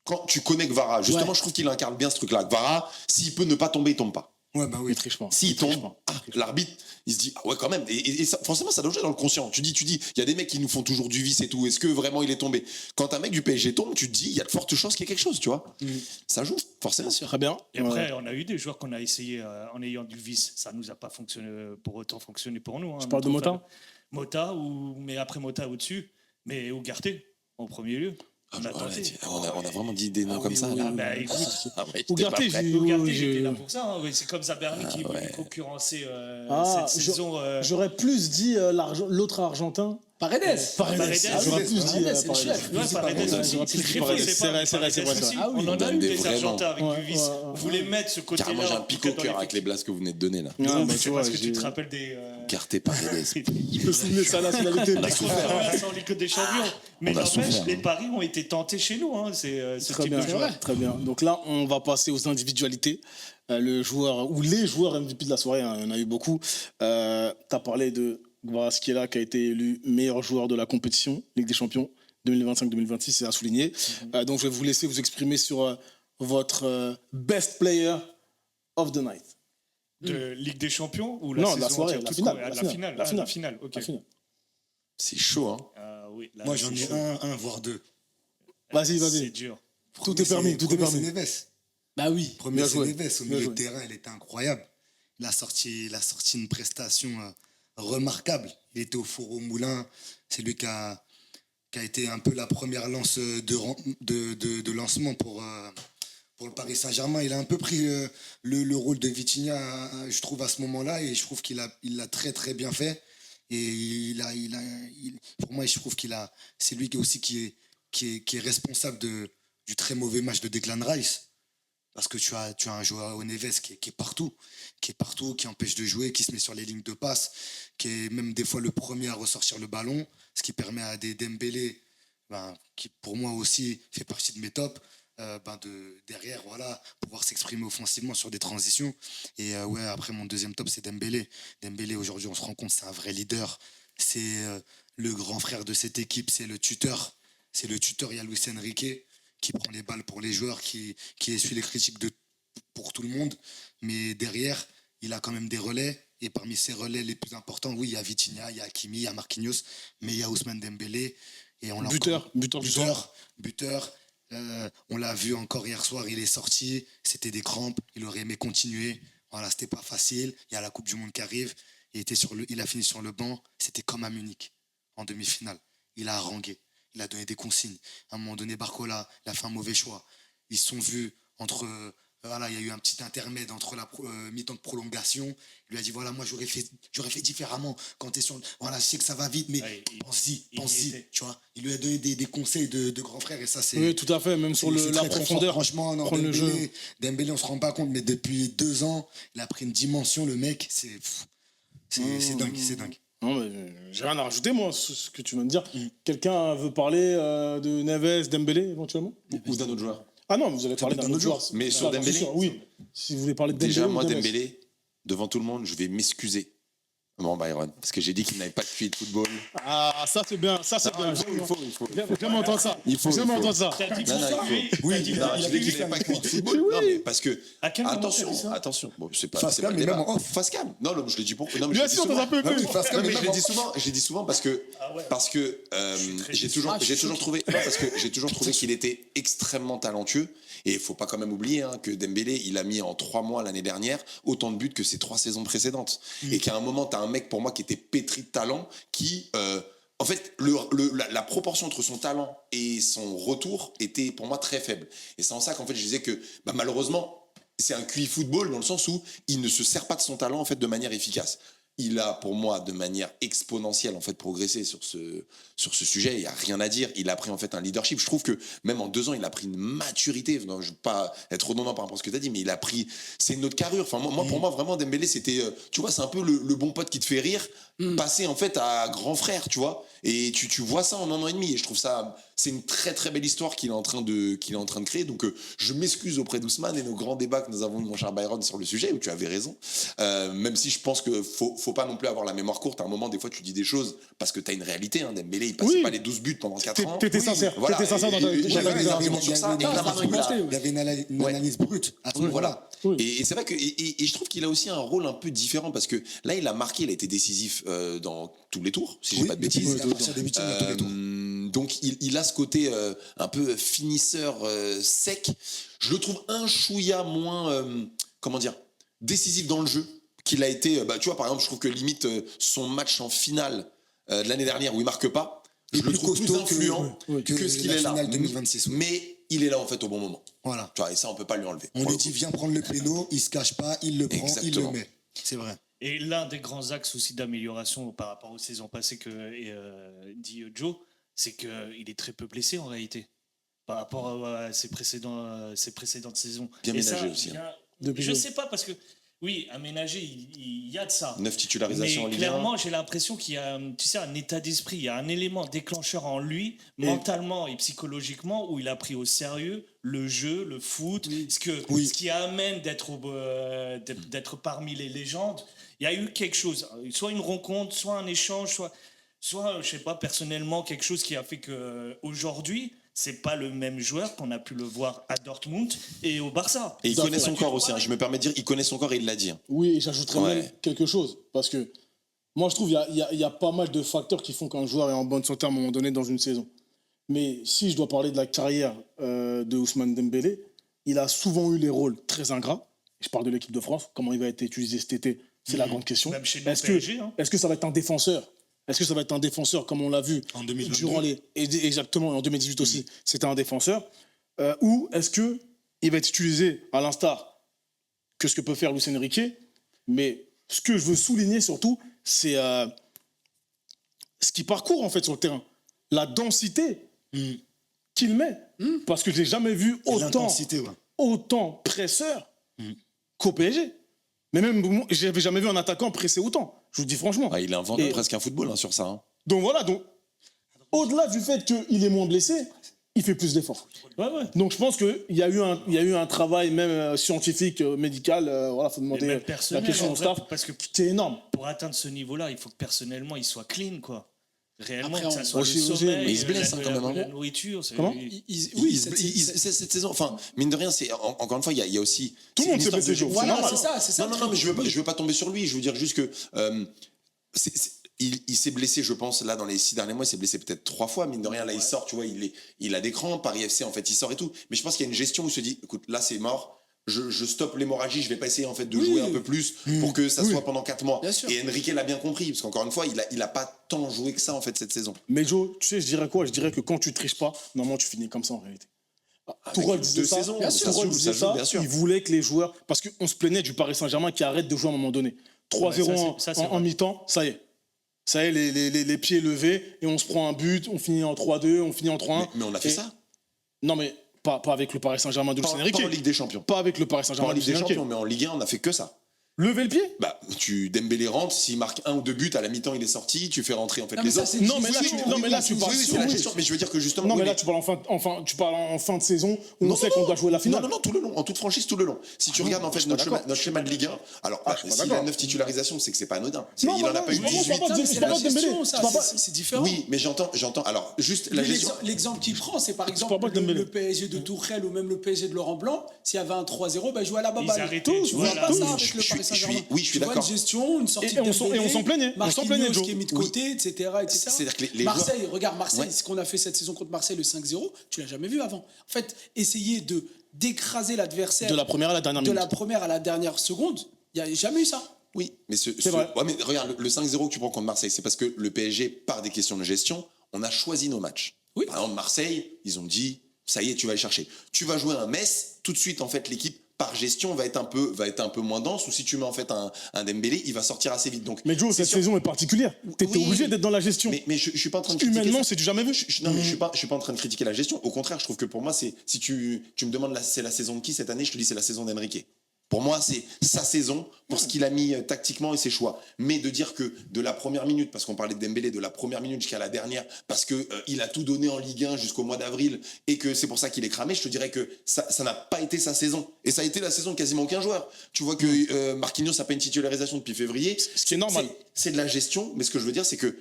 quand tu connais Gvara, justement, Ouais. je trouve qu'il incarne bien ce truc-là. Gvara, s'il peut ne pas tomber, il tombe pas. Ouais, bah oui. Il triche pas. S'il Il triche tombe, pas. l'arbitre, il se dit ah ouais quand même. Et ça, forcément, ça doit jouer dans le conscient. Tu dis, il y a des mecs qui nous font toujours du vice et tout. Est-ce que vraiment il est tombé? Quand un mec du PSG tombe, tu te dis il y a de fortes chances qu'il y ait quelque chose, tu vois. Ça joue, forcément. Très bien. Et après, on a eu des joueurs qu'on a essayé en ayant du vice. Ça nous a pas fonctionné pour autant fonctionné pour nous. Tu parles de Mota? Mota, mais après Mota au-dessus, mais Ougarté en premier lieu. On a tenté. On a vraiment dit des noms comme ça. là. Ah bah écoute, Ah ouais, j'étais Ougarté, pas prêt. Ougarté, j'ai- j'étais là pour ça. Hein. Oui, c'est comme Zaberni qui voulait concurrencer Ah, cette saison. J'aurais plus dit l'autre Argentin. Paredes. Paredes. Paredes. J'aurais plus dit Paredes, c'est le Paredes. chef. Ouais, Paredes aussi. J'aurais C'est plus dit très fort, Paredes. c'est C'est vrai, pas c'est vrai, c'est vrai, Paredes ça. aussi. Ah oui, On en a donne eu des des vrais Argentins avec noms. du vice. Ouais, On voulait mettre ce côté-là. Carrément, j'ai un en tout pic cas au dans cœur les- avec les blasts que vous venez de donner là. Ah, bah, C'est tu vois, parce que tu j'ai- te rappelles des. Carté Paredes. Je me souvenais ça là, c'est la vérité. Sans Ligue des Champions. Mais On a n'empêche, souffert, les hein. paris ont été tentés chez nous. Hein. C'est ce Très type bien, de joueur. très bien. Donc là, on va passer aux individualités. Le joueur ou les joueurs MVP de la soirée, hein, il y en a eu beaucoup. Tu as parlé de Kvaratskhelia qui a été élu meilleur joueur de la compétition Ligue des Champions 2025-2026, c'est à souligner. Donc je vais vous laisser vous exprimer sur votre best player of the night. De Ligue des Champions ou la Non, saison la soirée, entière, la toute finale, courte- la la finale, finale, la ah, finale. la finale, ok. La finale. C'est chaud, hein. Oui, là, Moi, c'est j'en ai chaud. un, voire deux. Vas-y, C'est vas-y. dur. Tout est permis, tout est Premier, permis. c'est Neves. Bah oui. Premier, Bien c'est joué. Neves. Au Bien milieu joué. de terrain, il était incroyable. Il a sorti une prestation remarquable. Il était au four au moulin. C'est lui qui a été un peu la première lance de lancement pour le Paris Saint-Germain. Il a un peu pris le rôle de Vitinha, je trouve, à ce moment-là. Et je trouve qu'il l'a très, très bien fait. Et pour moi, je trouve c'est lui aussi qui est responsable du très mauvais match de Declan Rice. Parce que tu as un joueur au Neves qui est partout, qui empêche de jouer, qui se met sur les lignes de passe, qui est même des fois le premier à ressortir le ballon, ce qui permet à des Dembélé, qui pour moi aussi fait partie de mes tops, derrière, voilà, pouvoir s'exprimer offensivement sur des transitions. Et ouais, après mon deuxième top, c'est Dembélé. Dembélé, aujourd'hui, on se rend compte, c'est un vrai leader. C'est le grand frère de cette équipe, c'est le tuteur. C'est le tuteur, il y a Luis Enrique qui prend les balles pour les joueurs, qui essuie les critiques pour tout le monde. Mais derrière, il a quand même des relais. Et parmi ces relais les plus importants, oui, il y a Vitinha, il y a Hakimi, il y a Marquinhos, mais il y a Ousmane Dembélé. Et on l'a Buteur du soir. buteur. On l'a vu encore hier soir, il est sorti. C'était des crampes. Il aurait aimé continuer. Voilà, c'était pas facile. Il y a la Coupe du Monde qui arrive. Il a fini sur le banc. C'était comme à Munich, en demi-finale. Il a harangué. Il a donné des consignes. À un moment donné, Barcola, il a fait un mauvais choix. Ils se sont vus entre... voilà, il y a eu un petit intermède entre la mi-temps de prolongation. Il lui a dit, voilà, moi, j'aurais fait différemment. Quand t'es sur... Voilà, je sais que ça va vite, mais Ouais, pense-y, il y pense-y. était. Tu vois, il lui a donné des conseils de grand frère et ça, c'est... Oui, tout à fait, même sur c'est la très, très fort. profondeur. Franchement, non, prendre le jeu. Dembélé, on se rend pas compte, mais depuis 2 ans, il a pris une dimension, le mec, c'est dingue, c'est dingue. Non, mais j'ai rien à rajouter, moi, sur ce que tu viens de dire. Quelqu'un veut parler de Neves, Dembélé, éventuellement? Ou d'un autre joueur. Ah non, vous allez parler d'un autre joueur. Mais sur Ah, Dembélé, c'est sûr, oui. Si vous voulez parler de Dembélé. Déjà, ou moi, Neves. Dembélé, devant tout le monde, je vais m'excuser. Bon, Byron, parce que j'ai dit qu'il n'avait pas de QI de football. Ah, ça c'est bien, ça c'est bien. Il faut. J'aime entendre ça. J'aime entendre ça. T'as dit Non, non, ça, il lui faut. T'as dit Non, ça je dis qu'il n'avait pas de QI de football. Non, mais parce que. À quel moment t'as dit Attention, ça attention. Bon, c'est pas. Face c'est pas cam, le mais débat. même en off. Face cam. Non, non, je le dis pour. Non, mais Bien je le dis sûr, dans souvent. un peu Non, plus. mais face Non, cam, mais mais je même l'ai dit souvent parce que très j'ai déçu. toujours trouvé qu'il était extrêmement talentueux et il faut pas quand même oublier que Dembélé il a mis en 3 mois l'année dernière autant de buts que ses 3 saisons précédentes et qu'à un moment tu as un mec pour moi qui était pétri de talent qui en fait, la proportion entre son talent et son retour était pour moi très faible. Et c'est en ça qu'en fait je disais que malheureusement c'est un QI football dans le sens où il ne se sert pas de son talent en fait de manière efficace. Il a pour moi de manière exponentielle en fait progressé sur ce sujet. Il y a rien à dire. Il a pris en fait un leadership. Je trouve que même en 2 ans il a pris une maturité. Non, je ne veux pas être redondant par rapport à ce que tu as dit, mais il a pris c'est une autre carrure. Enfin moi pour moi vraiment Dembélé c'était tu vois c'est un peu le bon pote qui te fait rire passer en fait à grand frère tu vois et tu vois ça en 1 an et demi et je trouve ça c'est une très très belle histoire qu'il est en train de créer. Donc je m'excuse auprès d'Ousmane et nos grands débats que nous avons mon cher Byron sur le sujet où tu avais raison. Même si je pense que faut pas non plus avoir la mémoire courte. À un moment, des fois, tu dis des choses parce que tu as une réalité. Dembélé, il passait Oui. pas les 12 buts pendant 4 ans. T'étais sincère. Voilà. T'étais sincère dans ta. Et j'avais Il y des avait- arguments sur ça. il y avait- Et là, maintenant, il a- il y avait une analyse brute. À ce moment-là. Oui. Et c'est vrai que et je trouve qu'il a aussi un rôle un peu différent parce que là, il a marqué, il a été décisif dans tous les tours, si j'ai Oui, pas de depuis- bêtises. à partir des huitièmes, il y a tous les tours. Donc il a ce côté un peu finisseur sec. Je le trouve un chouïa moins comment dire décisif dans le jeu qu'il a été. Tu vois par exemple je trouve que limite son match en finale de l'année dernière où il marque pas, je le trouve plus costaud influent que ce qu'il la est là. finale 2026. Oui. Mais il est là en fait au bon moment. Voilà. Tu vois et ça on peut pas lui enlever. On pour lui le dit coup. viens prendre le péno, il se cache pas, il le prend, il le Exactement. met. C'est vrai. Et l'un des grands axes aussi d'amélioration par rapport aux saisons passées que dit Joe, c'est qu'il est très peu blessé en réalité par rapport à ses précédentes saisons. Bien Et ça, ménagé aussi, Depuis je le- sais pas parce que oui, aménagé, il y a de ça. 9 titularisations en Mais Ligue 1. clairement, j'ai l'impression qu'il y a, tu sais, un état d'esprit, il y a un élément déclencheur en lui, mentalement et psychologiquement, où il a pris au sérieux le jeu, le foot, ce qui amène d'être parmi les légendes. Il y a eu quelque chose, soit une rencontre, soit un échange, soit je sais pas, personnellement, quelque chose qui a fait que aujourd'hui, c'est pas le même joueur qu'on a pu le voir à Dortmund et au Barça. Et il Ça connaît fait son pas corps aussi. Je me permets de dire, il connaît son corps et il l'a dit. Oui, et j'ajouterais Ouais. même quelque chose. Parce que moi, je trouve qu'il y a pas mal de facteurs qui font qu'un joueur est en bonne santé à un moment donné dans une saison. Mais si je dois parler de la carrière de Ousmane Dembélé, il a souvent eu les rôles très ingrats. Je parle de l'équipe de France. Comment il va être utilisé cet été, c'est la grande question. Même chez nous, Est-ce PSG, hein. est-ce que ça va être un défenseur? Est-ce que ça va être un défenseur comme on l'a vu En 2022. durant exactement, en 2018 aussi, c'était un défenseur. Ou est-ce que il va être utilisé à l'instar que ce que peut faire Luis Enrique? Mais ce que je veux souligner surtout, c'est ce qu'il parcourt en fait sur le terrain, la densité qu'il met. Parce que je n'ai jamais vu Et l'intensité, ouais. autant presseur qu'au PSG. Mais même, je n'avais jamais vu un attaquant presser autant. Je vous dis franchement. Il invente presque un football sur ça. Donc voilà, au-delà du fait qu'il est moins blessé, il fait plus d'efforts. Ouais. Donc je pense qu'il y a eu un travail même scientifique, médical, voilà, faut Et demander même la personnel, question en au vrai, staff, parce que qui est énorme. pour atteindre ce niveau-là, il faut que personnellement, il soit clean, quoi. Réellement, Après, que ça soit aussi, le sommeil, mais il se blesse, quand même, la nourriture. Comment Oui, Cette saison, enfin, mine de rien, c'est encore une fois, il y a aussi. Tout le monde s'est blessé, Joe. Joe. Voilà, normal. c'est ça. Non, mais je veux pas tomber sur lui. Je veux dire juste que il s'est blessé, je pense, là dans les 6 derniers mois, il s'est blessé peut-être 3 fois. Mine de rien, là il sort, tu vois, il a des crans. Paris FC, en fait, il sort et tout. Mais je pense qu'il y a une gestion où il se dit, écoute, là c'est mort. je stoppe l'hémorragie, je vais pas essayer en fait de jouer un peu plus pour que ça soit pendant 4 mois. Bien sûr. Et Enrique l'a bien compris, parce qu'encore une fois, il a pas tant joué que ça en fait cette saison. Mais Joe, tu sais, je dirais quoi? Je dirais que quand tu triches pas, normalement, tu finis comme ça en réalité. Tourelle disait deux ça, saisons, bien ça sûr, joue, Tourelle disait ça joue, ça, bien sûr. il voulait que les joueurs... Parce qu'on se plaignait du Paris Saint-Germain qui arrête de jouer à un moment donné. 3-0 Ouais, ça, c'est en vrai. mi-temps, ça y est. Ça y est, les pieds levés, et on se prend un but, on finit en 3-2, on finit en 3-1. Mais on a fait Et- ça. Non, mais pas avec le Paris Saint-Germain de Luis Pas Enrique. en Ligue des Champions. Pas avec le Paris Pas Saint-Germain en de Ligue Luis des Enrique. Champions, mais en Ligue 1, on a fait que ça. Lever le pied? Bah, Dembélé rentre, s'il marque 1 ou 2 buts, à la mi-temps il est sorti, tu fais rentrer en fait Non, mais les ça, autres. c'est Non, mais là, gestion. non, mais là, tu parles... Oui, c'est la gestion, mais je veux dire que justement. Non, oui, mais là, tu parles tu parles en fin de saison où on sait non, qu'on doit jouer la finale. Non, tout le long, en toute franchise, tout le long. Si tu regardes en fait suis pas notre schéma de Ligue 1, alors je suis pas s'il a d'accord. 9 titularisations, c'est que c'est pas anodin. Non, Il non, en a non, pas eu je parle 18. pas de- Non, mais je c'est parle la pas de Dembélé. gestion, ça, Je parle pas- c'est différent. Oui, mais j'entends. Alors, juste la Mais gestion. l'exemple qu'il prend, c'est par exemple parles pas de Dembélé. le PSG de Tourelle ou même le PSG de Laurent Blanc. S'il y avait un 3-0, ben jouer à la baballe. Ils arrêtaient, tu Tu vois, vois là. pas ça Oui, avec je le suis- Paris Saint-Germain. oui, je suis Tu vois d'accord. une gestion, une sortie Et de on s'en Dembélé, plaignait, on s'en plaignait, Marquinhos Joe. qui est mis de Oui. côté, etc. C'est-à-dire que les Marseille, regarde Marseille, Ouais. ce qu'on a fait cette saison contre Marseille, le 5-0, tu l'as jamais vu avant. En fait, essayer d'écraser l'adversaire De la première à la dernière de minute. la première à la dernière seconde, il n'y a jamais eu ça. Oui, mais vrai. Ouais, mais regarde, le 5-0 que tu prends contre Marseille, c'est parce que le PSG, par des questions de gestion, on a choisi nos matchs. Oui. Par exemple, Marseille, ils ont dit, ça y est, tu vas les chercher. Tu vas jouer un Metz, tout de suite, en fait, l'équipe, par gestion, va être un peu moins dense, ou si tu mets en fait un Dembélé, il va sortir assez vite. Donc, Mais Joe, c'est cette sûr- saison est particulière. T'étais Oui. obligé d'être dans la gestion. Mais je suis pas en train de critiquer Humainement, ça. c'est du jamais vu. Non, mais je suis pas en train de critiquer la gestion. Au contraire, je trouve que pour moi, c'est si tu me demandes c'est la saison de qui cette année, je te dis c'est la saison d'Enrique. Pour moi, c'est sa saison pour ce qu'il a mis tactiquement et ses choix. Mais de dire que de la première minute, parce qu'on parlait de Dembélé, de la première minute jusqu'à la dernière, parce que il a tout donné en Ligue 1 jusqu'au mois d'avril et que c'est pour ça qu'il est cramé, je te dirais que ça n'a pas été sa saison. Et ça a été la saison de quasiment aucun joueur. Tu vois que Marquinhos n'a pas une titularisation depuis février. Ce qui est normal. C'est de la gestion, mais ce que je veux dire, c'est que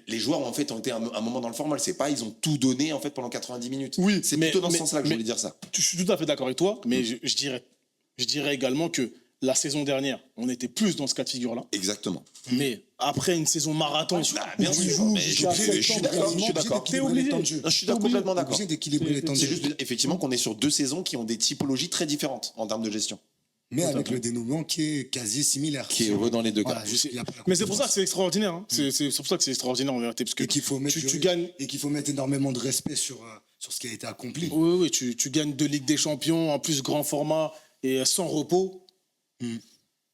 les joueurs en fait ont été un moment dans le formal. C'est pas ils ont tout donné en fait pendant 90 minutes. Oui, c'est mais- plutôt dans ce mais- sens-là que je voulais dire ça. Je suis tout à fait d'accord avec toi, mais je dirais également que la saison dernière, on était plus dans ce cas de figure-là. Exactement. Mais après une saison marathon, bien où tu sûr, joues mais jusqu'à je suis septembre, d'accord, je suis d'accord. T'es obligé. Je suis complètement d'accord. Obligé d'équilibrer les temps de C'est jeu. juste effectivement qu'on est sur 2 saisons qui ont des typologies très différentes en termes de gestion. Mais avec le dénouement qui est quasi similaire. Qui est heureux dans les deux Voilà, cas. juste, il y a pas la Mais c'est pour ça que concurrence. c'est extraordinaire. Hein. C'est pour ça que c'est extraordinaire en vérité. Parce que Et qu'il faut mettre tu gagnes. et qu'il faut mettre énormément de respect sur ce qui a été accompli. Oui, tu gagnes 2 Ligues des Champions, en plus grand format et sans repos.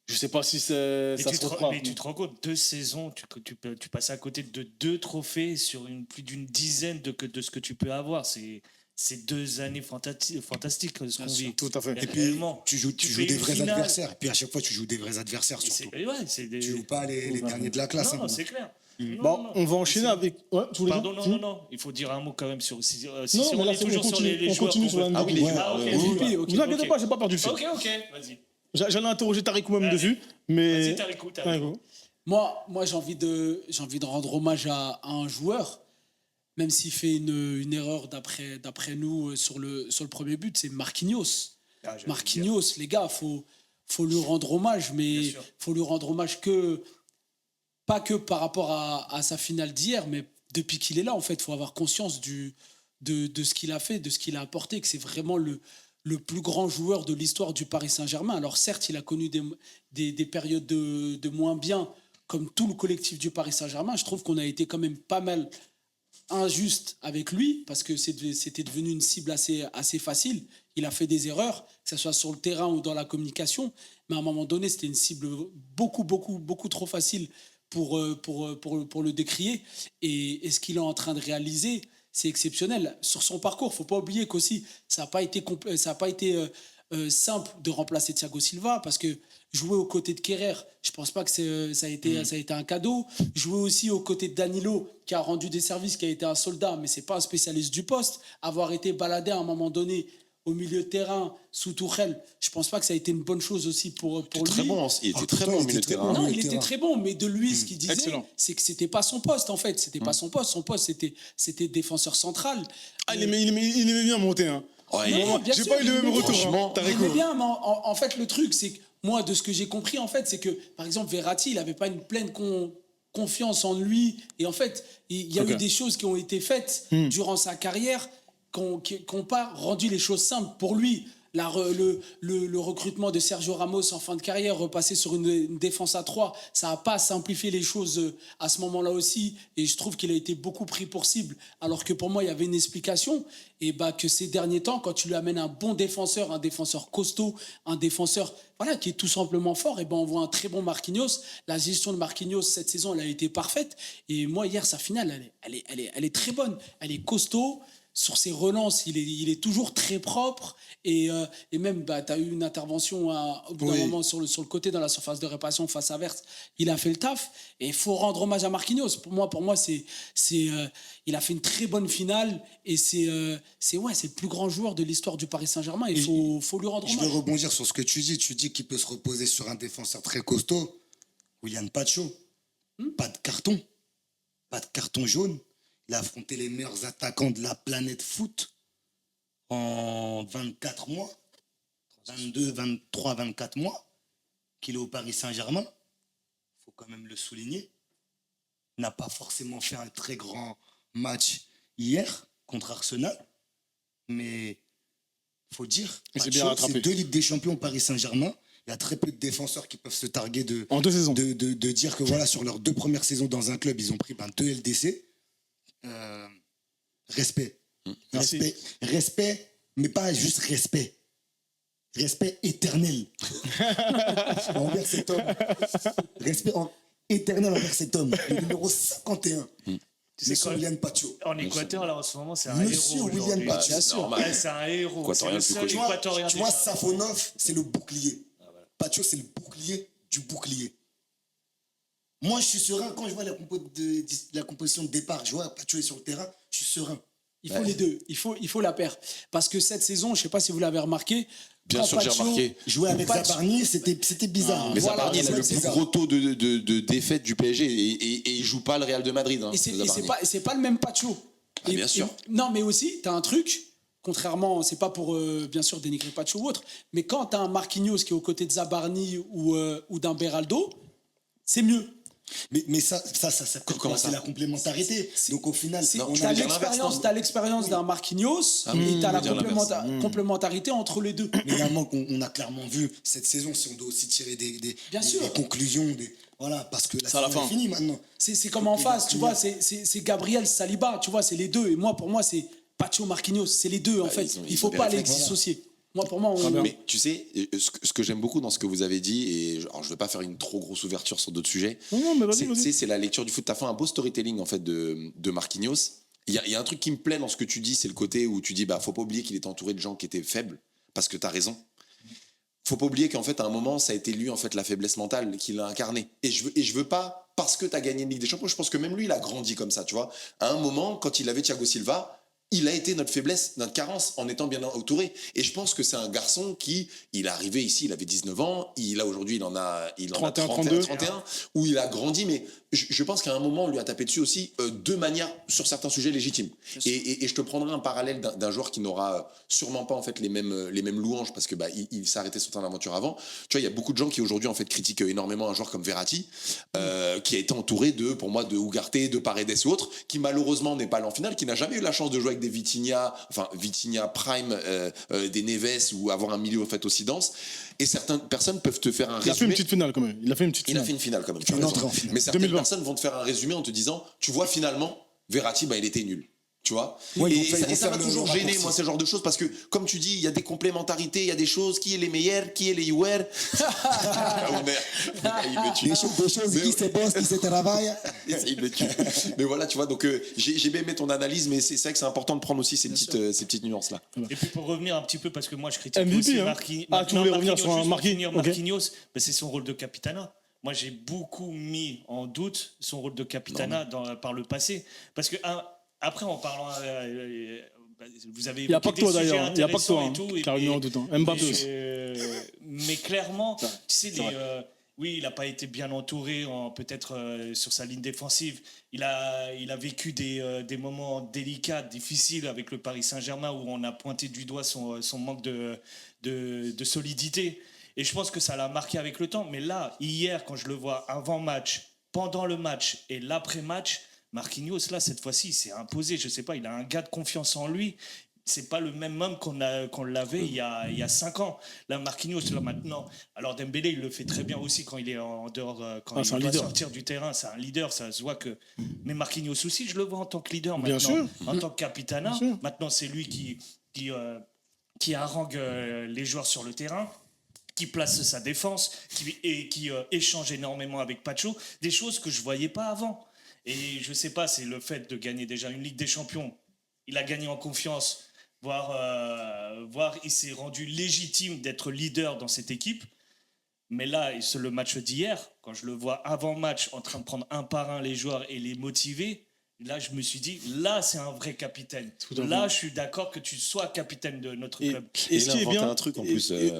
Je sais pas si ça Mais se refera. mais tu te rends compte, 2 saisons, tu passes à côté de 2 trophées sur plus d'une dizaine de ce que tu peux avoir. C'est 2 années fantastiques ce qu'on vit. Tout à fait. Et puis, Réellement. tu joues fais des une vrais finale. adversaires. Et puis à chaque fois, tu joues des vrais adversaires Et surtout. c'est des... Tu joues pas les derniers de la classe. Non, hein. c'est clair. Non, Bon, non. on va enchaîner avec. Ouais, tu voulais Pardon, dire non. Il faut dire un mot quand même sur. Si Non, si mais on là, est c'est bon, toujours sur les on joueurs. continue qu'on sur la veut- Ah oui, les MVP. joueurs. Ah, ok. MVP, ok. Vous inquiétez ok. pas, j'ai pas perdu le fil. Ok, vas-y. J'allais interroger Tariq même dessus, mais. Vas-y, Tarikou. Tarikou. Moi, j'ai envie de rendre hommage à un joueur, même s'il fait une erreur d'après nous sur le premier but, c'est Marquinhos. Marquinhos, les gars, faut lui rendre hommage, mais Bien sûr. faut lui rendre hommage pas que par rapport à sa finale d'hier, mais depuis qu'il est là, en fait, faut avoir conscience de ce qu'il a fait, de ce qu'il a apporté, que c'est vraiment le plus grand joueur de l'histoire du Paris Saint-Germain. Alors certes, il a connu des périodes de moins bien, comme tout le collectif du Paris Saint-Germain. Je trouve qu'on a été quand même pas mal injuste avec lui, parce que c'était devenu une cible assez facile. Il a fait des erreurs, que ce soit sur le terrain ou dans la communication, mais à un moment donné, c'était une cible beaucoup trop facile pour le décrier. Et ce qu'il est en train de réaliser, c'est exceptionnel. Sur son parcours, il ne faut pas oublier qu'aussi, ça n'a pas été simple de remplacer Thiago Silva, parce que jouer aux côtés de Kerrer, je ne pense pas que ça a été un cadeau. Jouer aussi aux côtés de Danilo, qui a rendu des services, qui a été un soldat, mais ce n'est pas un spécialiste du poste. Avoir été baladé à un moment donné au milieu de terrain sous Tourelle, je ne pense pas que ça a été une bonne chose aussi pour lui. Très bon, il était très bon au milieu de terrain. Non, milieu il de était terrain. très bon, mais de lui, ce qu'il disait, Excellent. c'est que c'était pas son poste, en fait. C'était pas son poste. Son poste, c'était défenseur central. Ah, il aimait bien monter. Hein. Ouais, Non, bien J'ai sûr, pas eu le il même aimait retour. bien. franchement, Hein, Il aimait Tarikou. bien, mais en fait, le truc, c'est que moi, de ce que j'ai compris, en fait, c'est que, par exemple, Verratti, il n'avait pas une pleine confiance en lui. Et en fait, il y a Ok. eu des choses qui ont été faites durant sa carrière qui n'ont pas rendu les choses simples pour lui. le recrutement de Sergio Ramos en fin de carrière, repasser sur une défense à 3, ça n'a pas simplifié les choses à ce moment-là aussi. Et je trouve qu'il a été beaucoup pris pour cible, alors que pour moi, il y avait une explication. Et que ces derniers temps, quand tu lui amènes un bon défenseur, un défenseur costaud, un défenseur qui est tout simplement fort, et on voit un très bon Marquinhos. La gestion de Marquinhos cette saison, elle a été parfaite. Et moi, hier, sa finale, elle est très bonne. Elle est costaud. Sur ses relances, il est toujours très propre. Et même, tu as eu une intervention au bout d'un moment sur le côté dans la surface de réparation face à Verts. Il a fait le taf. Et il faut rendre hommage à Marquinhos. Pour moi il a fait une très bonne finale. Et c'est le plus grand joueur de l'histoire du Paris Saint-Germain. Il faut lui rendre Je hommage. veux rebondir sur ce que tu dis. Tu dis qu'il peut se reposer sur un défenseur très costaud. William Pacho. Pas de carton. Pas de carton jaune. Il a affronté les meilleurs attaquants de la planète foot en 24 mois, 22, 23, 24 mois, qu'il est au Paris Saint-Germain. Il faut quand même le souligner. Il n'a pas forcément fait un très grand match hier contre Arsenal, mais il faut dire, Il s'est bien rattrapé. c'est 2 Ligues des Champions au Paris Saint-Germain. Il y a très peu de défenseurs qui peuvent se targuer En 2 saisons. de dire que voilà, sur leurs 2 premières saisons dans un club, ils ont pris 2 LDC. Respect. Merci. Respect, mais pas juste respect. Respect éternel envers cet homme. Respect éternel envers cet homme. Le numéro 51. Monsieur William Pacho. En Équateur, là, en ce moment, c'est un Monsieur héros. William aujourd'hui. Pacho. Bah, c'est normal. Ouais, c'est un héros. Équatorien C'est le le plus seul connu. Équatorien Tu vois, déjà. Safonov, c'est le bouclier. Pacho, c'est le bouclier du bouclier. Moi, je suis serein quand je vois la composition de départ. Je vois Pacho est sur le terrain, je suis serein. Il faut les deux. Il faut la paire. Parce que cette saison, je ne sais pas si vous l'avez remarqué. Bien quand sûr que j'ai Pacho- remarqué. Jouer avec Pacho- Zabarni, c'était bizarre. Mais Voilà, Zabarni, il a le c'est plus ça. gros taux de défaite du PSG et il joue pas le Real de Madrid. Hein, Et c'est Zabarni. c'est pas le même Pacho. Ah, bien sûr. Non, mais aussi, tu as un truc, contrairement, c'est pas pour bien sûr dénigrer Pacho ou autre, mais quand tu as un Marquinhos qui est aux côtés de Zabarni ou d'un Beraldo, c'est mieux. Mais ça Comment ça c'est la complémentarité. Donc au final, Non, on tu Tu veux as dire l'inverse, non l'expérience d'un Marquinhos et tu as la veux dire l'inverse. complémentarité entre les deux. mais également on a clairement vu cette saison, si on doit aussi tirer Bien sûr. des conclusions, voilà, parce que la C'est à la saison fin. est finie maintenant. C'est comme en face, tu vois, c'est Gabriel Saliba, tu vois, c'est les deux. Et pour moi, c'est Pacho Marquinhos, c'est les deux en fait. ils ont- Il ils faut ont des pas les réflexes. dissocier. Pour moi, on... Mais tu sais, ce que j'aime beaucoup dans ce que vous avez dit, et alors je ne veux pas faire une trop grosse ouverture sur d'autres sujets, Non, mais vas-y, c'est, vas-y. tu sais, c'est la lecture du foot. Tu as fait un beau storytelling en fait de Marquinhos. Il y a un truc qui me plaît dans ce que tu dis, c'est le côté où tu dis, faut pas oublier qu'il est entouré de gens qui étaient faibles, parce que tu as raison. Faut pas oublier qu'en fait, à un moment, ça a été lui, en fait, la faiblesse mentale qu'il a incarnée. Et je veux pas, parce que tu as gagné une Ligue des Champions, je pense que même lui, il a grandi comme ça, tu vois. À un moment, quand il avait Thiago Silva, il a été notre faiblesse, notre carence, en étant bien entouré. Et je pense que c'est un garçon qui, il est arrivé ici, il avait 19 ans, aujourd'hui, il en a 31, 31, où il a grandi, mais je pense qu'à un moment, on lui a tapé dessus aussi de manière, sur certains sujets, légitimes. Et je te prendrai un parallèle d'un joueur qui n'aura sûrement pas en fait les mêmes louanges, parce que il s'est arrêté sur son aventure avant. Tu vois, il y a beaucoup de gens qui aujourd'hui en fait critiquent énormément un joueur comme Verratti, qui a été entouré pour moi, de Ugarte, de Paredes et autres, qui malheureusement n'est pas allé en finale, qui n'a jamais eu la chance de jouer avec des Vitinha Prime, des Neves, ou avoir un milieu en fait aussi dense. Et certaines personnes peuvent te faire un Il a fait une résumé. petite finale quand même. Il a fait une petite Il a finale. fait une finale quand même. tu as Une raison. entrée en finale. Mais certaines 2020. personnes vont te faire un résumé en te disant, tu vois, finalement, Verratti, il était nul. Tu vois, Ouais, et ils vont ça faire m'a le toujours raccourci. gêné, moi, ce genre de choses, parce que, comme tu dis, il y a des complémentarités, il y a des choses, qui est les meilleurs, qui est les joueurs. Il me tue. Des choses qui se bossent, qui se travaillent. Il me tue. Mais voilà, tu vois, donc j'ai bien aimé ton analyse, mais c'est vrai que c'est important de prendre aussi ces petites nuances-là. Et puis pour revenir un petit peu, parce que moi je critique MVP, aussi hein. Tu voulais revenir sur un Marquinhos, ok. Marquinhos, c'est son rôle de capitana. Moi j'ai beaucoup mis en doute son rôle de capitana par le passé. Parce que après en parlant... vous avez Il n'y a pas que toi d'ailleurs. Il n'y a pas que toi et tout, qui a remis en doute. Mbappé aussi. mais clairement, tu sais, oui, il n'a pas été bien entouré, peut-être sur sa ligne défensive. Il a vécu des moments délicats, difficiles avec le Paris Saint-Germain, où on a pointé du doigt son manque de solidité. Et je pense que ça l'a marqué avec le temps. Mais là, hier, quand je le vois avant match, pendant le match et l'après-match, Marquinhos, là, cette fois-ci, il s'est imposé. Je sais pas, il a un gars de confiance en lui. c'est pas le même homme qu'on l'avait il y a 5 ans. Là, Marquinhos, là maintenant. Alors Dembélé, il le fait très bien aussi quand il est en dehors, quand c'est un il doit leader. sortir du terrain. C'est un leader, ça se voit que. Mais Marquinhos aussi, je le vois en tant que leader Bien maintenant, sûr. en tant que capitana. Bien sûr. Maintenant, c'est lui qui harangue les joueurs sur le terrain, qui place sa défense, qui échange énormément avec Pacho, des choses que je voyais pas avant. Et je sais pas, c'est le fait de gagner déjà une Ligue des Champions. Il a gagné en confiance, voire il s'est rendu légitime d'être leader dans cette équipe. Mais là, c'est le match d'hier, quand je le vois avant match en train de prendre un par un les joueurs et les motiver, là, je me suis dit, là, c'est un vrai capitaine. Tout à fait. Là, je suis d'accord que tu sois capitaine de notre Et, club. et Il ce a qui est inventé bien, un truc en et- plus. ouais.